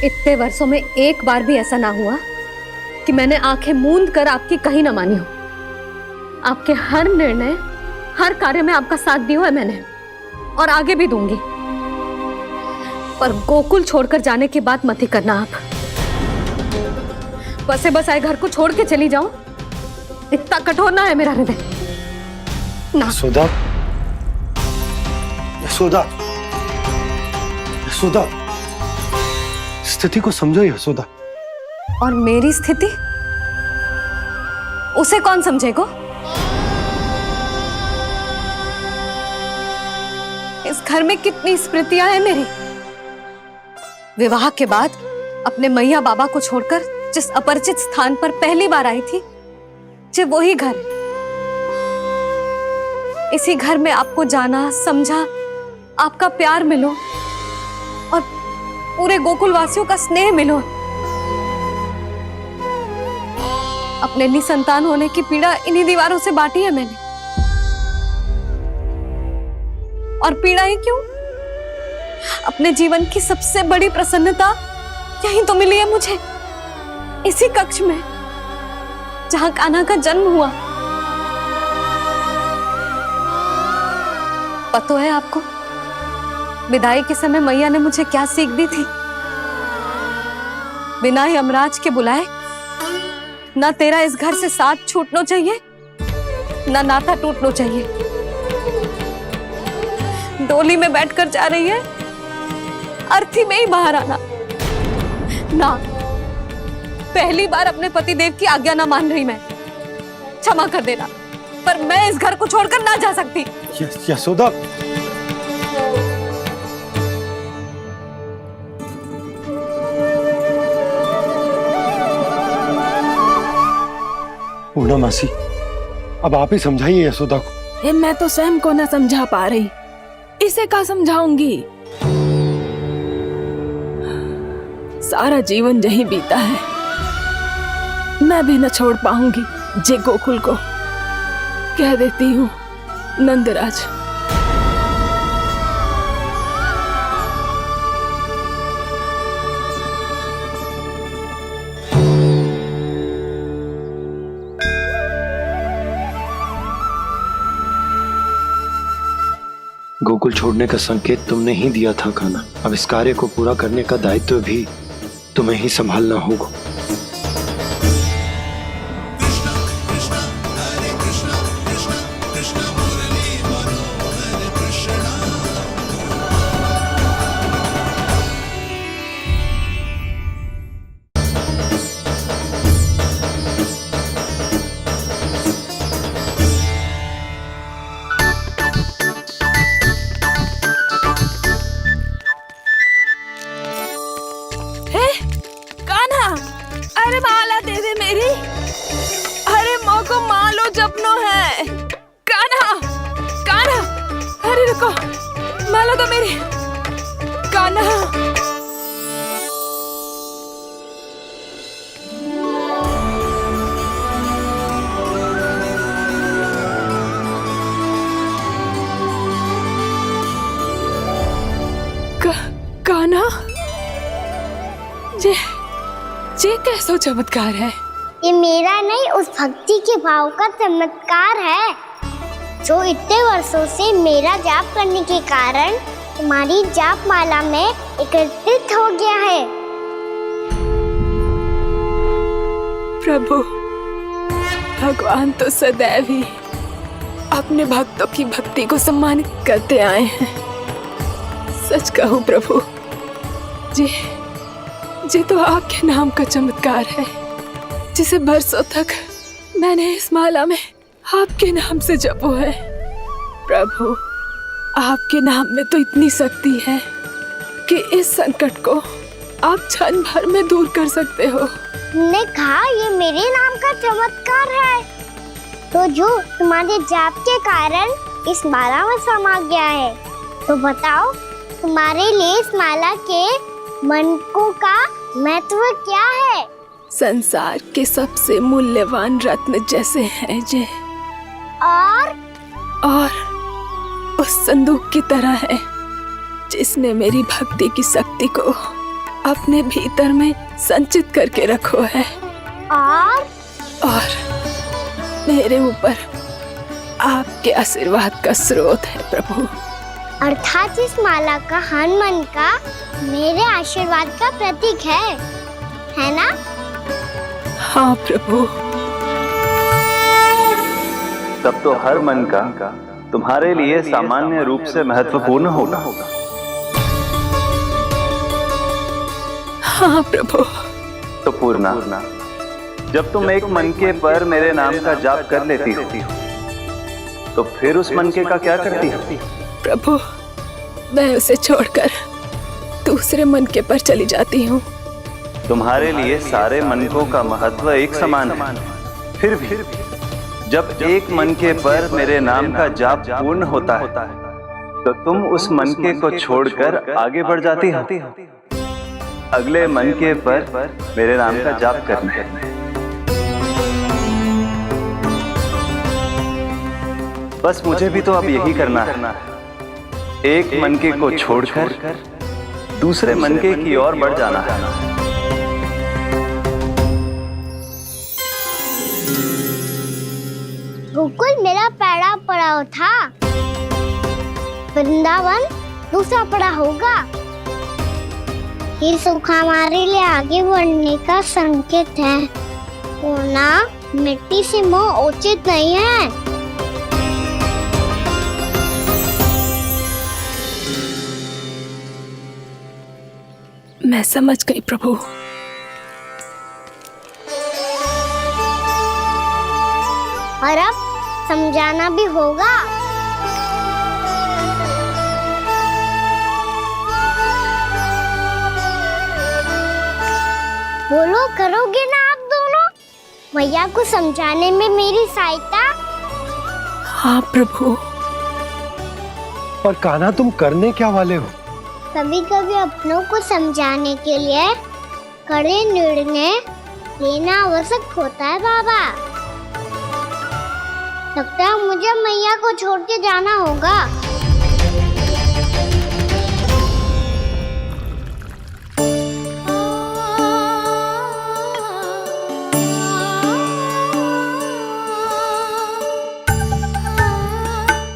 इतने वर्षों में एक बार भी ऐसा ना हुआ कि मैंने आंखें मूंद कर आपकी कहीं ना मानी हो। आपके हर निर्णय, हर कार्य में आपका साथ दिया है मैंने, और आगे भी दूंगी। पर गोकुल छोड़कर जाने की बात मत ही करना आप। बसे बसाए घर को छोड़ के चली जाऊं, इतना कठोर ना है मेरा हृदय ना। यशोदा, यशोदा, यशोदा, स्थिति को समझो यशोदा। और मेरी स्थिति उसे कौन समझेगा? इस घर में कितनी स्मृतियां हैं मेरी। विवाह के बाद अपने मैया बाबा को छोड़कर जिस अपरिचित स्थान पर पहली बार आई थी, जो वही घर। इसी घर में आपको जाना, समझा, आपका प्यार मिलो और पूरे गोकुल वासियों का स्नेह मिलो। अपने निसंतान होने की पीड़ा इन्हीं दीवारों से बांटी है मैंने। और पीड़ा ही क्यों? अपने जीवन की सबसे बड़ी प्रसन्नता यहीं तो मिली है मुझे, इसी कक्ष में जहां कान्हा का जन्म हुआ। पता है आपको विदाई के समय मैया ने मुझे क्या सीख दी थी? बिना ही यमराज के बुलाए ना तेरा इस घर से साथ छूटना चाहिए, ना नाता टूटना चाहिए। डोली में बैठकर जा रही है, अर्थी में ही बाहर आना ना। पहली बार अपने पतिदेव की आज्ञा ना मान रही मैं, क्षमा कर देना, पर मैं इस घर को छोड़कर ना जा सकती। यशोदा, पूर्णा मासी, अब आप ही समझाइए यशोदा को। मैं तो स्वयं को न समझा पा रही, इसे क्या समझाऊंगी? सारा जीवन यही बीता है, मैं भी न छोड़ पाऊंगी जे गोकुल को। कह देती हूँ नंदराज। गोकुल छोड़ने का संकेत तुमने ही दिया था कान्हा। अब इस कार्य को पूरा करने का दायित्व भी तुम्हें ही संभालना होगा। है। कान्हा, कान्हा, अरे रुको, माला दो मेरी। कान्हा, कान्हा, जे कैसा चमत्कार है? ये मेरा नहीं, उस भक्ति के भाव का चमत्कार है जो इतने वर्षों से मेरा जाप करने के कारण तुम्हारी जाप माला में एकत्रित हो गया है। प्रभु, भगवान तो सदैव ही अपने भक्तों की भक्ति को सम्मानित करते आए हैं। सच कहूं प्रभु, जी तो आपके नाम का चमत्कार है, जिसे बरसों तक मैंने इस माला में आपके नाम से जपो है। प्रभु, आपके नाम में तो इतनी शक्ति है कि इस संकट को आप क्षण भर में दूर कर सकते हो। तुमने कहा ये मेरे नाम का चमत्कार है, तो जो तुम्हारे जाप के कारण इस माला में समा गया है, तो बताओ तुम्हारे लिए इस माला के मनकों का महत्व क्या है? संसार के सबसे मूल्यवान रत्न जैसे हैं जे, और उस संदूक की तरह है जिसने मेरी भक्ति की शक्ति को अपने भीतर में संचित करके रखो है, और मेरे ऊपर आपके आशीर्वाद का स्रोत है प्रभु। अर्थात इस माला का हनुमान का मेरे आशीर्वाद का प्रतीक है ना? हाँ प्रभु। तब तो हर मन का तुम्हारे लिए सामान्य रूप से महत्वपूर्ण होगा। हाँ प्रभु। तो पूर्णा, जब तुम एक मनके पर मेरे नाम का जाप कर लेती हो, तो फिर उस मनके का क्या करती हो? प्रभु, मैं उसे छोड़कर दूसरे मनके पर चली जाती हूँ। तुम्हारे लिए सारे मनकों का महत्व एक समान है। फिर भी जब एक मनके पर मेरे नाम का जाप पूर्ण होता है, तो तुम उस मनके को छोड़कर आगे बढ़ जाती हो अगले मनके पर मेरे नाम का जाप करने। बस मुझे भी तो अब यही करना है, एक मनके को छोड़कर दूसरे मनके की ओर बढ़ जाना है। गोकुल मेरा पहला पड़ाव था, वृंदावन दूसरा पड़ा होगा। ये सुख हमारे लिए आगे बढ़ने का संकेत है, होना मिट्टी से मोह उचित नहीं है। मैं समझ गई प्रभु। और अब समझाना भी होगा। बोलो, करोगे ना आप दोनों? मैया को समझाने में मेरी सहायता? हाँ प्रभु। और कान्हा, तुम करने क्या वाले हो? कभी कभी अपनों को समझाने के लिए कड़े निर्णय लेना आवश्यक होता है बाबा। लगता है मुझे मैया को छोड़ के जाना होगा।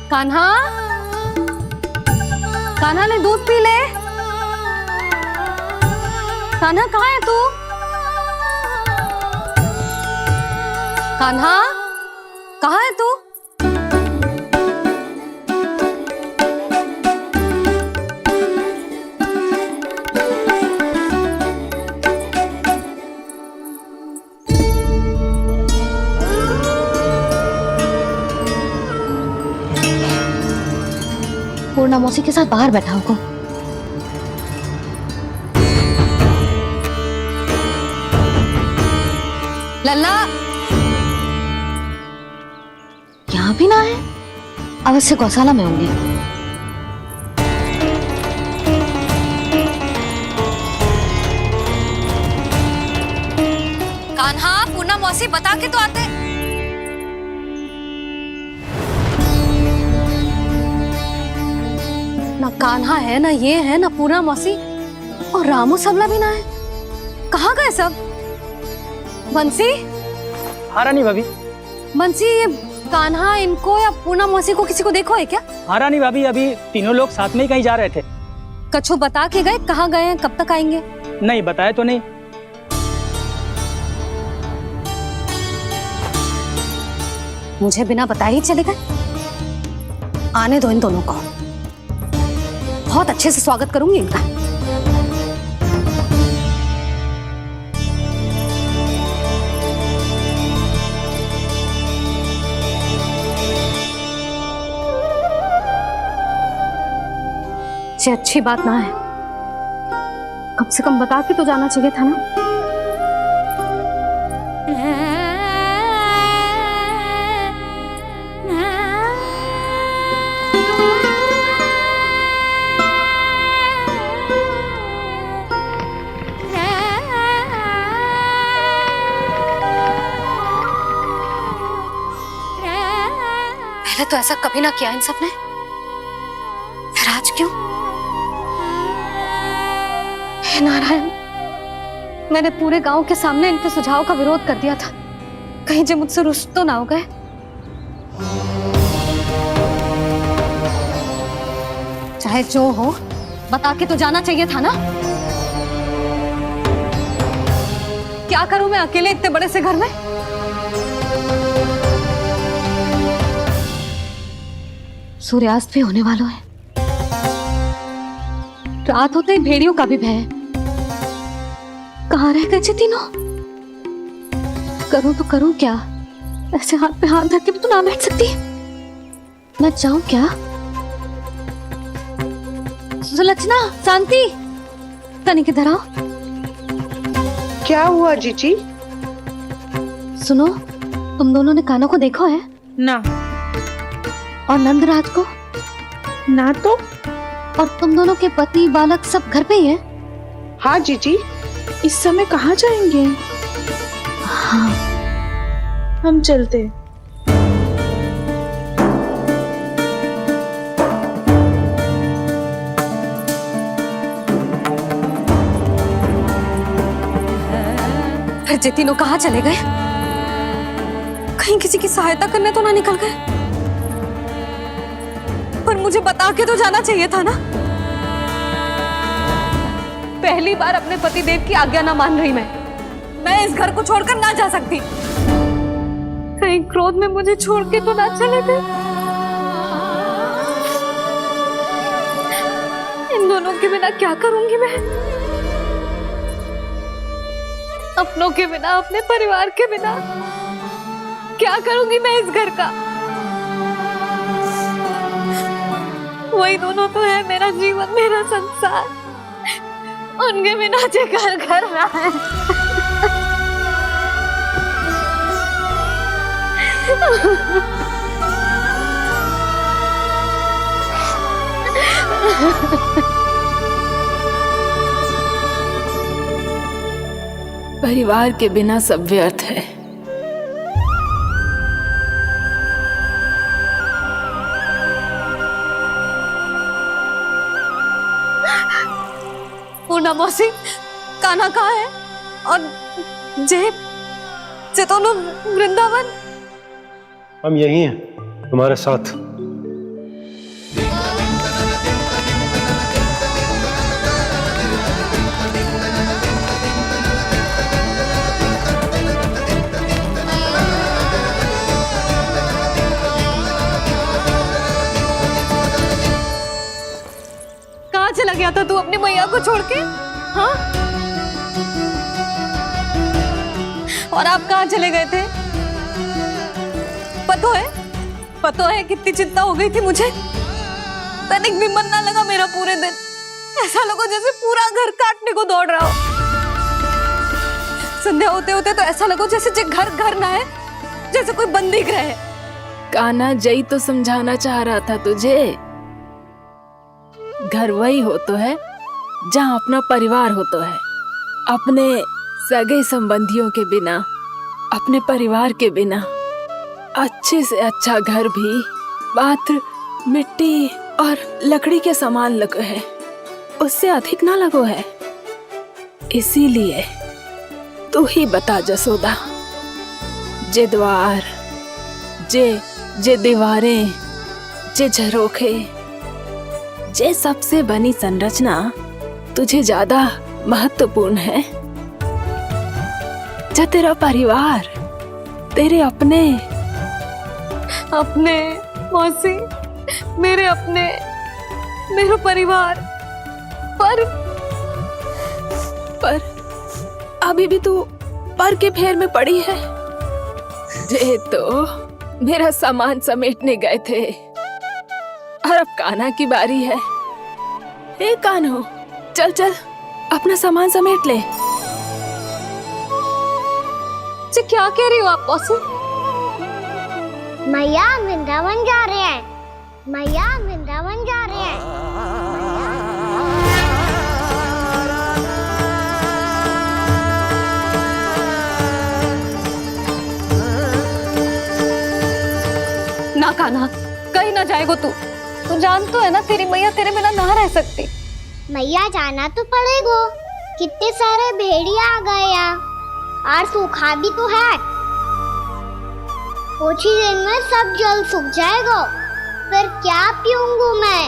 कान्हा, कान्हा ने दूध पी ले। कान्हा कहाँ है तू? कान्हा, कहाँ है तू? पूर्णा मौसी के साथ बाहर बैठा होगा। लल्ला, यहाँ भी ना है, अवश्य गौशाला में होंगे। कान्हा, पूनम मौसी बता के तो आते। ना कान्हा है, ना ये है, ना पूनम मौसी, और रामू सबला भी ना है। कहाँ गए सब? बंसी? हाँ रानी भाभी। बंसी, ये कान्हा इनको या पूनम मौसी को किसी को देखो है क्या? हाँ रानी भाभी, अभी तीनों लोग साथ में ही कहीं जा रहे थे। कछु बता के गए कहाँ गए हैं, कब तक आएंगे? नहीं बताया तो नहीं। मुझे बिना बताए ही चले गए। आने दो इन दोनों को, बहुत अच्छे से स्वागत करूंगी इनका। ये अच्छी बात ना है, कम से कम बता के तो जाना चाहिए था ना। पहले तो ऐसा कभी ना किया इन सब ने, फिर आज क्यों? हे नारायण, मैंने पूरे गांव के सामने इनके सुझाव का विरोध कर दिया था, कहीं जो मुझसे रुष्ट तो ना हो गए। चाहे जो हो, बता के तो जाना चाहिए था ना। क्या करूं मैं अकेले इतने बड़े से घर में? सूर्यास्त भी होने वाला है, रात होते ही भेड़ियों का भी भय है। कहाँ रह गए तीनों? करूं तो करूं क्या? ऐसे हाथ पे हाथ धर के भी तो ना बैठ सकती। मैं जाऊं क्या? सुलक्षणा, शांति, तनिक इधर आओ। क्या हुआ जीजी? सुनो, तुम दोनों ने कान्हा को देखा है? ना। और नंदराज को? ना तो। और तुम दोनों के पति बालक सब घर पे ही हैं? हाँ जीजी, इस समय कहाँ जाएंगे? हाँ, हम चलते। फिर ये तीनों कहाँ चले गए? कहीं किसी की सहायता करने तो ना निकल गए? पर मुझे बता के तो जाना चाहिए था ना। पहली बार अपने पति देव की आज्ञा ना मान रही मैं इस घर को छोड़कर ना जा सकती। कहीं क्रोध में मुझे छोड़ के तो ना चले गए। इन दोनों के बिना क्या करूंगी मैं? अपनों के बिना, अपने परिवार के बिना क्या करूंगी मैं इस घर का? वही दोनों तो है मेरा जीवन, मेरा संसार। उनके बिना जे घर घर रहा है। परिवार के बिना सब व्यर्थ है। पूनम मौसी, कान्हा कहाँ है? और जे दोनों वृंदावन? हम यही हैं, तुम्हारे साथ। कहाँ चला गया था तू अपनी मैया को छोड़ के? हाँ? और आप कहाँ चले गए थे? पता है कितनी चिंता हो गई थी मुझे। तनिक भी मन ना लगा मेरा पूरे दिन। ऐसा लगा जैसे पूरा घर काटने को दौड़ रहा हो। संध्या होते होते तो ऐसा लगा जैसे घर घर ना है, जैसे कोई बंदी गृह है। कान्हा जई तो समझाना चाह रहा था तुझे। घर वही हो तो है जहाँ अपना परिवार हो तो है। अपने सगे संबंधियों के बिना, अपने परिवार के बिना अच्छे से अच्छा घर भी मात्र मिट्टी और लकड़ी के समान लगो है, उससे अधिक ना लगो है। इसीलिए तू ही बता जसोदा, जे द्वार, जे दीवारें, जे झरोखे, जे सबसे बनी संरचना तुझे ज्यादा महत्वपूर्ण है? जो तेरा परिवार, तेरे अपने मौसी, मेरे अपने, मेरा परिवार, पर अभी भी तू पर के फेर में पड़ी है। जे तो मेरा सामान समेटने गए थे और अब कान्हा की बारी है। हे कान्हो, चल चल अपना सामान समेट ले। क्या कह रही हो आप मौसी? मैया वृंदावन जा रहे हैं, मैया वृंदावन जा रहे हैं। ना कान्हा, कहीं ना जाएगो तू जान तो है ना तेरी मैया तेरे बिना ना रह सकती। मैया जाना तो पड़ेगा, कितने सारे भेड़िया आ गए यहाँ और सूखा भी तो है। कुछ ही दिन में सब जल सूख जाएगा, फिर क्या पीऊंगा मैं?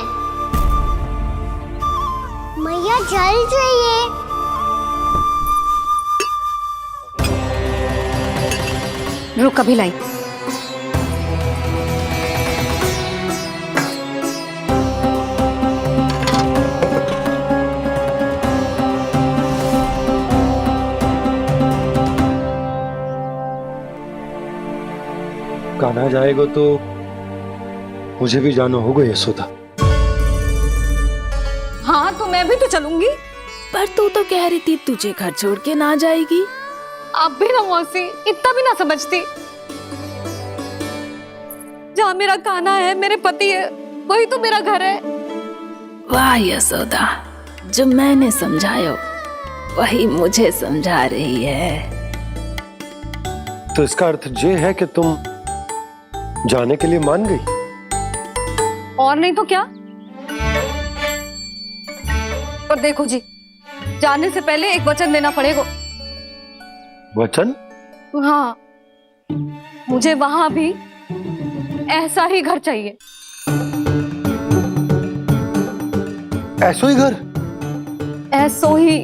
मैया जल चाहिए। रुक, अभी लाई। कान्हा जाएगा तो मुझे भी जाना होगा यशोदा। हाँ तो मैं भी तो चलूंगी। पर तू तो कह रही थी तुझे घर छोड़ के ना जाएगी। आप भी ना मौसी, इतना भी ना समझती। जहाँ मेरा कान्हा है, मेरे पति है, वही तो मेरा घर है। वाह यशोदा, जो मैंने समझायो वही मुझे समझा रही है। तो इसका अर्थ ये है कि तुम जाने के लिए मान गई? और नहीं तो क्या। पर देखो जी, जाने से पहले एक वचन देना पड़ेगा। वचन? हाँ, मुझे वहां भी ऐसा ही घर चाहिए। ऐसो ही घर? ऐसो ही।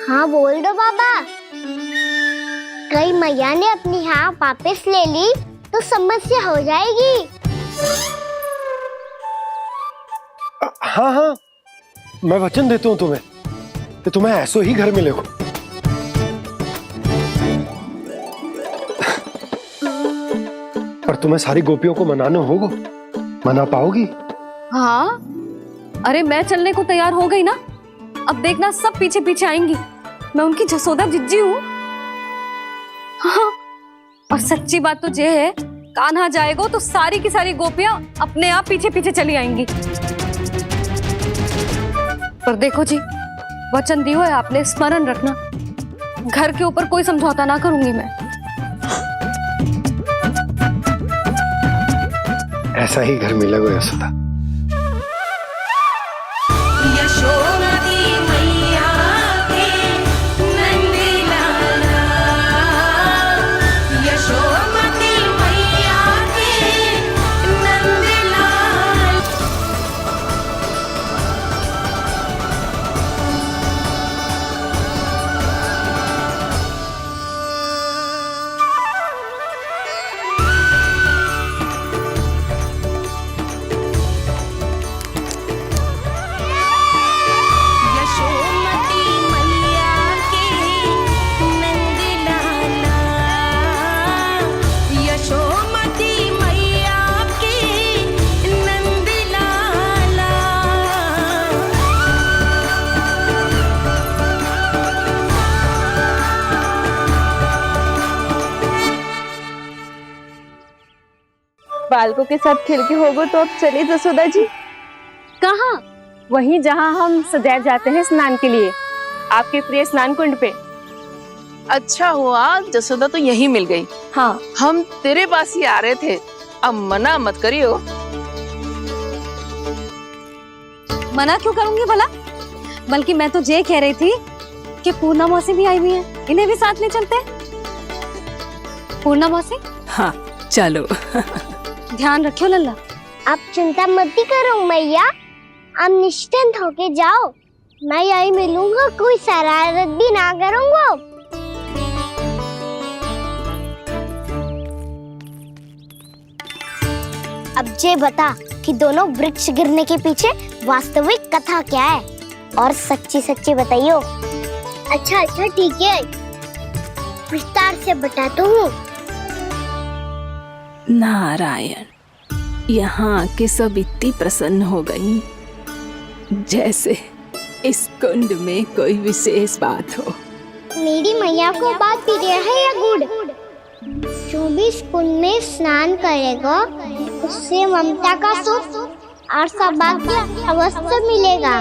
हाँ बोल दो बाबा। कहीं मैया ने अपनी हाँ वापस ले ली तो समस्या हो जाएगी। हाँ हाँ, मैं वचन देता हूँ तुम्हें कि तुम्हें ऐसो ही घर मिलेगा। पर तुम्हें सारी गोपियों को मनाना होगा। मना पाओगी? हाँ, अरे मैं चलने को तैयार हो गई ना। अब देखना सब पीछे पीछे आएंगी। मैं उनकी जसोदा जिज्जी हूँ। हाँ, और सच्ची बात तो ये है, कान्हा जाएगा तो सारी की सारी गोपियां अपने आप पीछे पीछे चली आएंगी। पर देखो जी, वचन दियो है आपने, स्मरण रखना। घर के ऊपर कोई समझौता ना करूंगी मैं। ऐसा ही घर मिलेगा यशोदा। बालकों के साथ खेल के होगो तो अब चले जसोदा जी। कहाँ? वहीं जहाँ हम सदैव जाते हैं स्नान के लिए, आपके प्रिय स्नान कुंड पे। अच्छा हुआ जसोदा तो यहीं मिल गई। हाँ, हम तेरे पास ही आ रहे थे, अब मना मत करियो। मना क्यों करूंगी भला? बल्कि मैं तो ये कह रही थी कि पूर्णा मौसी भी आई हुई है, इन्हें भी साथ ले चलते हैं। पूर्णा मौसी, हाँ चलो। ध्यान रखियो लल्ला। आप चिंता मत करो मैया, आप निश्चिंत होके जाओ, मैं यही मिलूंगा, कोई शरारत भी ना करूंगा। अब ये बता कि दोनों वृक्ष गिरने के पीछे वास्तविक कथा क्या है, और सच्ची सच्ची बताइयो। अच्छा अच्छा ठीक है, विस्तार से बताता हूँ। नारायण, यहाँ के सब इतनी प्रसन्न हो गई जैसे इस कुंड में कोई विशेष बात हो। मेरी मैया को बात प्रिय है या गुड़? जो भी इस कुंड में स्नान करेगा उससे ममता का सुख और सौभाग्य अवश्य मिलेगा।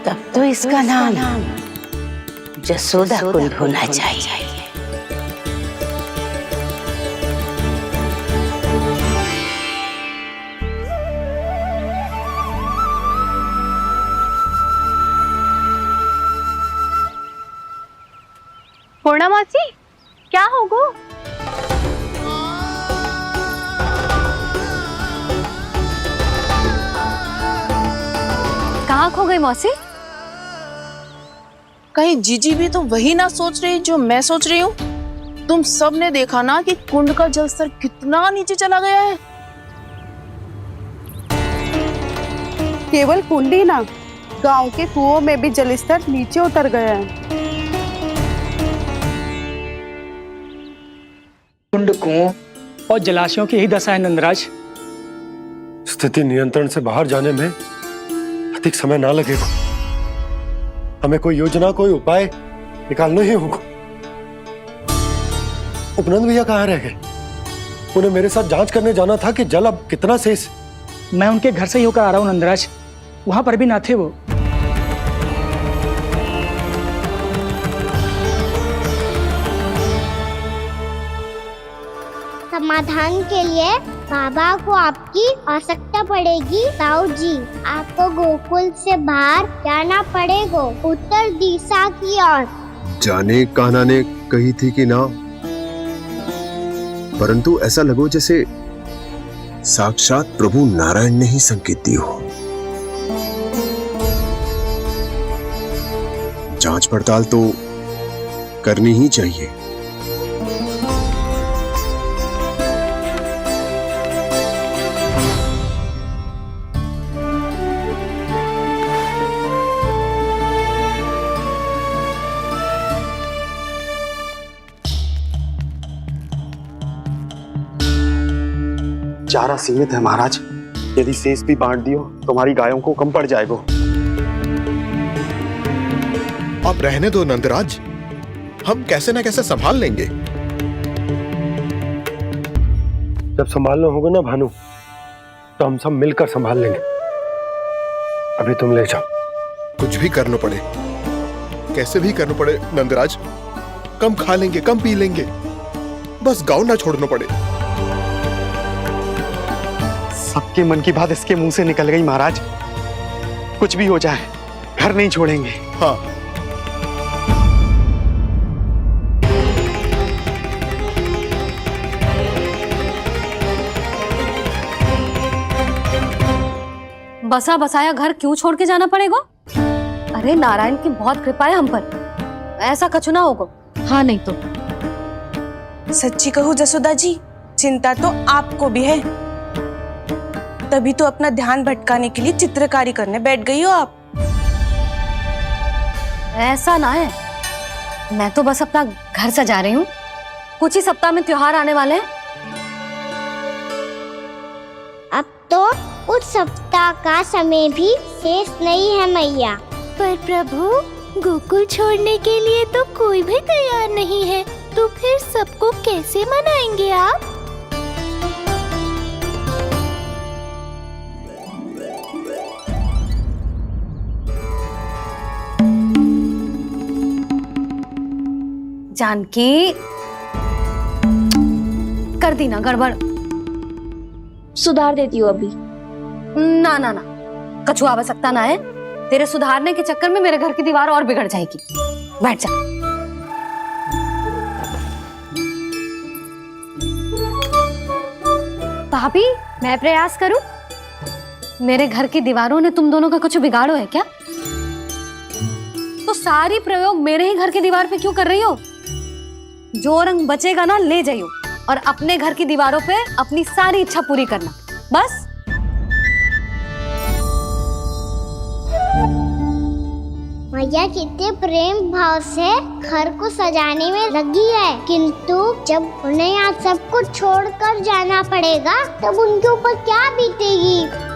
तब तो इसका नाम जसोदा कुंड होना चाहिए। पूर्णा मौसी, क्या होगो? कहाँ खो गई मौसी? कहीं जीजी भी तो वही ना सोच रही जो मैं सोच रही हूँ? तुम सब ने देखा ना कि कुंड का जलस्तर कितना नीचे चला गया है। केवल कुंड ही ना, गांव के कुओं में भी जलस्तर नीचे उतर गया है। कुंड, कुओं और जलाशयों की ही दशा है नंदराज। स्थिति नियंत्रण से बाहर जाने में अधिक समय ना लगेगा। हमें कोई योजना, कोई उपाय निकालना ही होगा। उपनंद भैया कहाँ रह गए? उन्हें मेरे साथ जांच करने जाना था कि जल अब कितना शेष। मैं उनके घर से ही होकर आ रहा हूँ नंदराज, वहां पर भी ना थे वो। समाधान के लिए बाबा को आपकी आवश्यकता पड़ेगी। ताऊ जी, आपको गोकुल से बाहर जाना पड़ेगा, उत्तर दिशा की ओर। जाने कान्हा ने कही थी कि ना, परंतु ऐसा लगो जैसे साक्षात प्रभु नारायण ने ही संकेत दी हो। जांच पड़ताल तो करनी ही चाहिए। चारा सीमित है महाराज, यदि शेष भी बांट दियो तो हमारी गायों को कम पड़ जाएगा। आप रहने दो नंदराज, हम कैसे न कैसे संभाल लेंगे। जब संभालना होगा ना भानु, तो हम सब मिलकर संभाल लेंगे। अभी तुम ले जाओ। कुछ भी करना पड़े, कैसे भी करना पड़े नंदराज, कम खा लेंगे, कम पी लेंगे, बस गाँव ना छोड़ना पड़े। सबके मन की बात इसके मुंह से निकल गई महाराज। कुछ भी हो जाए घर नहीं छोड़ेंगे। हाँ, बसा बसाया घर क्यों छोड़ के जाना पड़ेगा? अरे नारायण की बहुत कृपा है हम पर, ऐसा कछु ना होगा। हाँ नहीं तो सच्ची कहूँ जसोदा जी, चिंता तो आपको भी है, तभी तो अपना ध्यान भटकाने के लिए चित्रकारी करने बैठ गई हो आप। ऐसा ना है, मैं तो बस अपना घर सजा रही हूँ। कुछ ही सप्ताह में त्योहार आने वाले हैं। अब तो उस सप्ताह का समय भी शेष नहीं है मैया। पर प्रभु, गोकुल छोड़ने के लिए तो कोई भी तैयार नहीं है, तो फिर सबको कैसे मनाएंगे आप? जानकी, कर दी ना गड़बड़। सुधार देती हूँ अभी। ना ना ना, कछु आवश्यकता ना है। तेरे सुधारने के चक्कर में मेरे घर की दीवार और बिगड़ जाएगी। बैठ जा। भाभी, मैं प्रयास करूं? मेरे घर की दीवारों ने तुम दोनों का कुछ बिगाड़ो है क्या? तो सारी प्रयोग मेरे ही घर की दीवार पे क्यों कर रही हो? जो रंग बचेगा ना ले जाइयो और अपने घर की दीवारों पे अपनी सारी इच्छा पूरी करना, बस। मैया कितने प्रेम भाव से घर को सजाने में लगी है, किंतु जब उन्हें यहाँ सब कुछ छोड़कर जाना पड़ेगा तब उनके ऊपर क्या बीतेगी?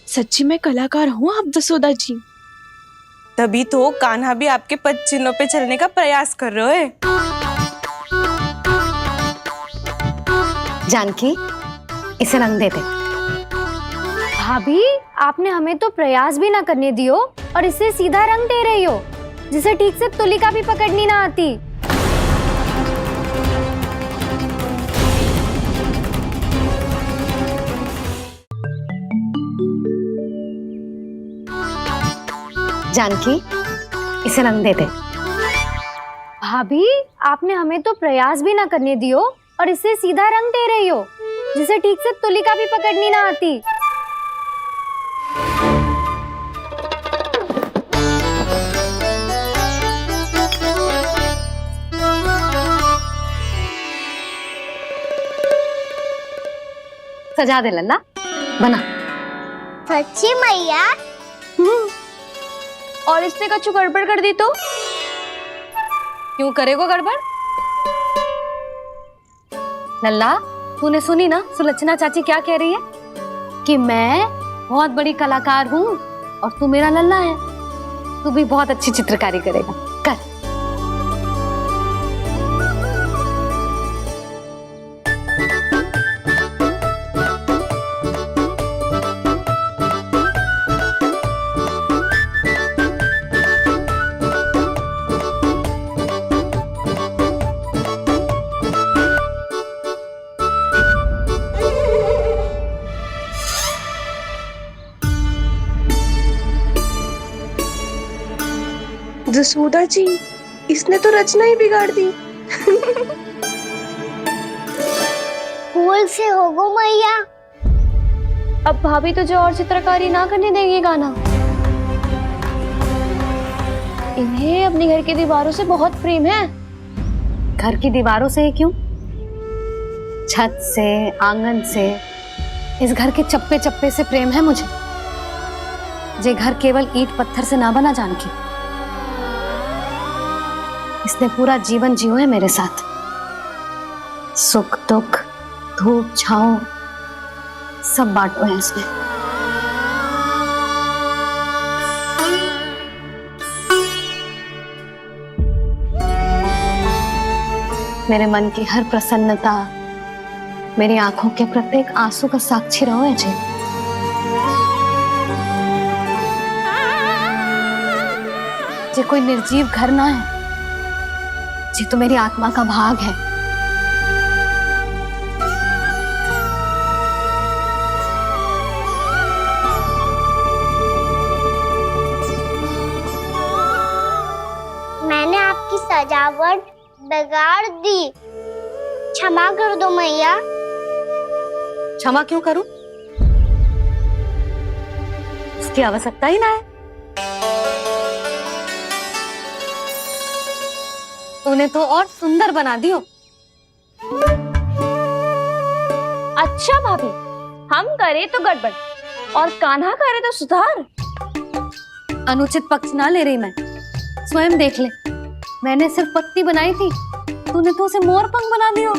सच्ची में कलाकार हूँ आप जसोदा जी। तभी तो कान्हा भी आपके पद चिन्हों पे चलने का प्रयास कर रहे हैं। जानकी, इसे रंग दे दे। भाभी, आपने हमें तो प्रयास भी ना करने दियो और इसे सीधा रंग दे रही हो, जिसे ठीक से तुलिका भी पकड़नी ना आती। जानकी, इसे रंग दे दे। भाभी, आपने हमें तो प्रयास भी ना करने दियो और इसे सीधा रंग दे रही हो, जिसे ठीक से तुलिका भी पकड़नी ना आती। सजा दे लल्ला, बना। सच्ची मैया? और इसने कछु गड़बड़ कर दी तो? क्यों करेगो गड़बड़? लल्ला, तूने सुनी ना सुलक्षणा चाची क्या कह रही है? कि मैं बहुत बड़ी कलाकार हूँ और तू मेरा लल्ला है। तू भी बहुत अच्छी चित्रकारी करेगा, कर। जसोदा जी, इसने तो रचना ही बिगाड़ दी। भूल से होगो मैया। अब भाभी तुझे और चित्रकारी ना करने देंगी गाना। इन्हें अपने घर की दीवारों से बहुत प्रेम है। घर की दीवारों से क्यों? छत से, आंगन से, इस घर के चप्पे चप्पे से प्रेम है मुझे। ये घर केवल ईंट पत्थर से ना बना जानकी। इसने पूरा जीवन जियो है मेरे साथ। सुख दुख, धूप छांव सब बांटो है इसमें। मेरे मन की हर प्रसन्नता, मेरी आंखों के प्रत्येक आंसू का साक्षी रहो है जी। ये कोई निर्जीव घर ना है, ये तो मेरी आत्मा का भाग है। मैंने आपकी सजावट बिगाड़ दी, क्षमा कर दो मैया। क्षमा क्यों करूं? उसकी आवश्यकता ही ना है। तूने तो और सुंदर बना दियो। अच्छा भाभी, हम करे तो गड़बड़ और कान्हा करे तो सुधार। अनुचित पक्ष ना ले रही मैं, स्वयं देख ले। मैंने सिर्फ पत्ती बनाई थी, तूने तो उसे मोर पंख बना दियो।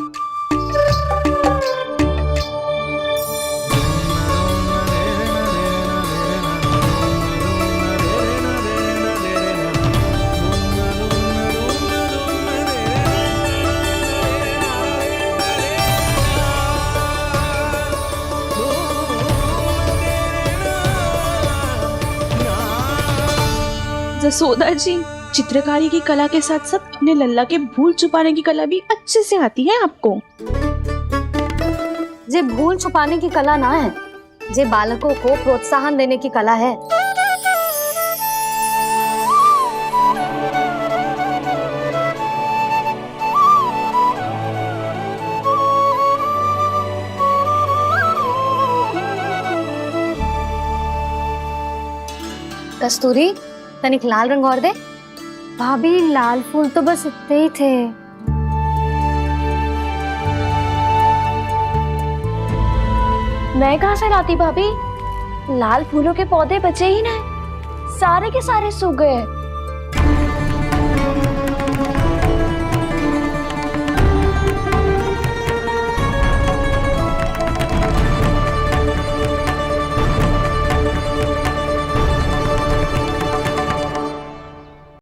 जसोदा जी, चित्रकारी की कला के साथ साथ अपने लल्ला के भूल छुपाने की कला भी अच्छे से आती है आपको। जे भूल छुपाने की कला ना है, जे बालकों को प्रोत्साहन देने की कला है। कस्तूरी, तनिक लाल रंग और दे। भाभी लाल फूल तो बस इतने ही थे। मैं कहाँ से लाती भाभी? लाल फूलों के पौधे बचे ही नहीं, सारे के सारे सूख गए।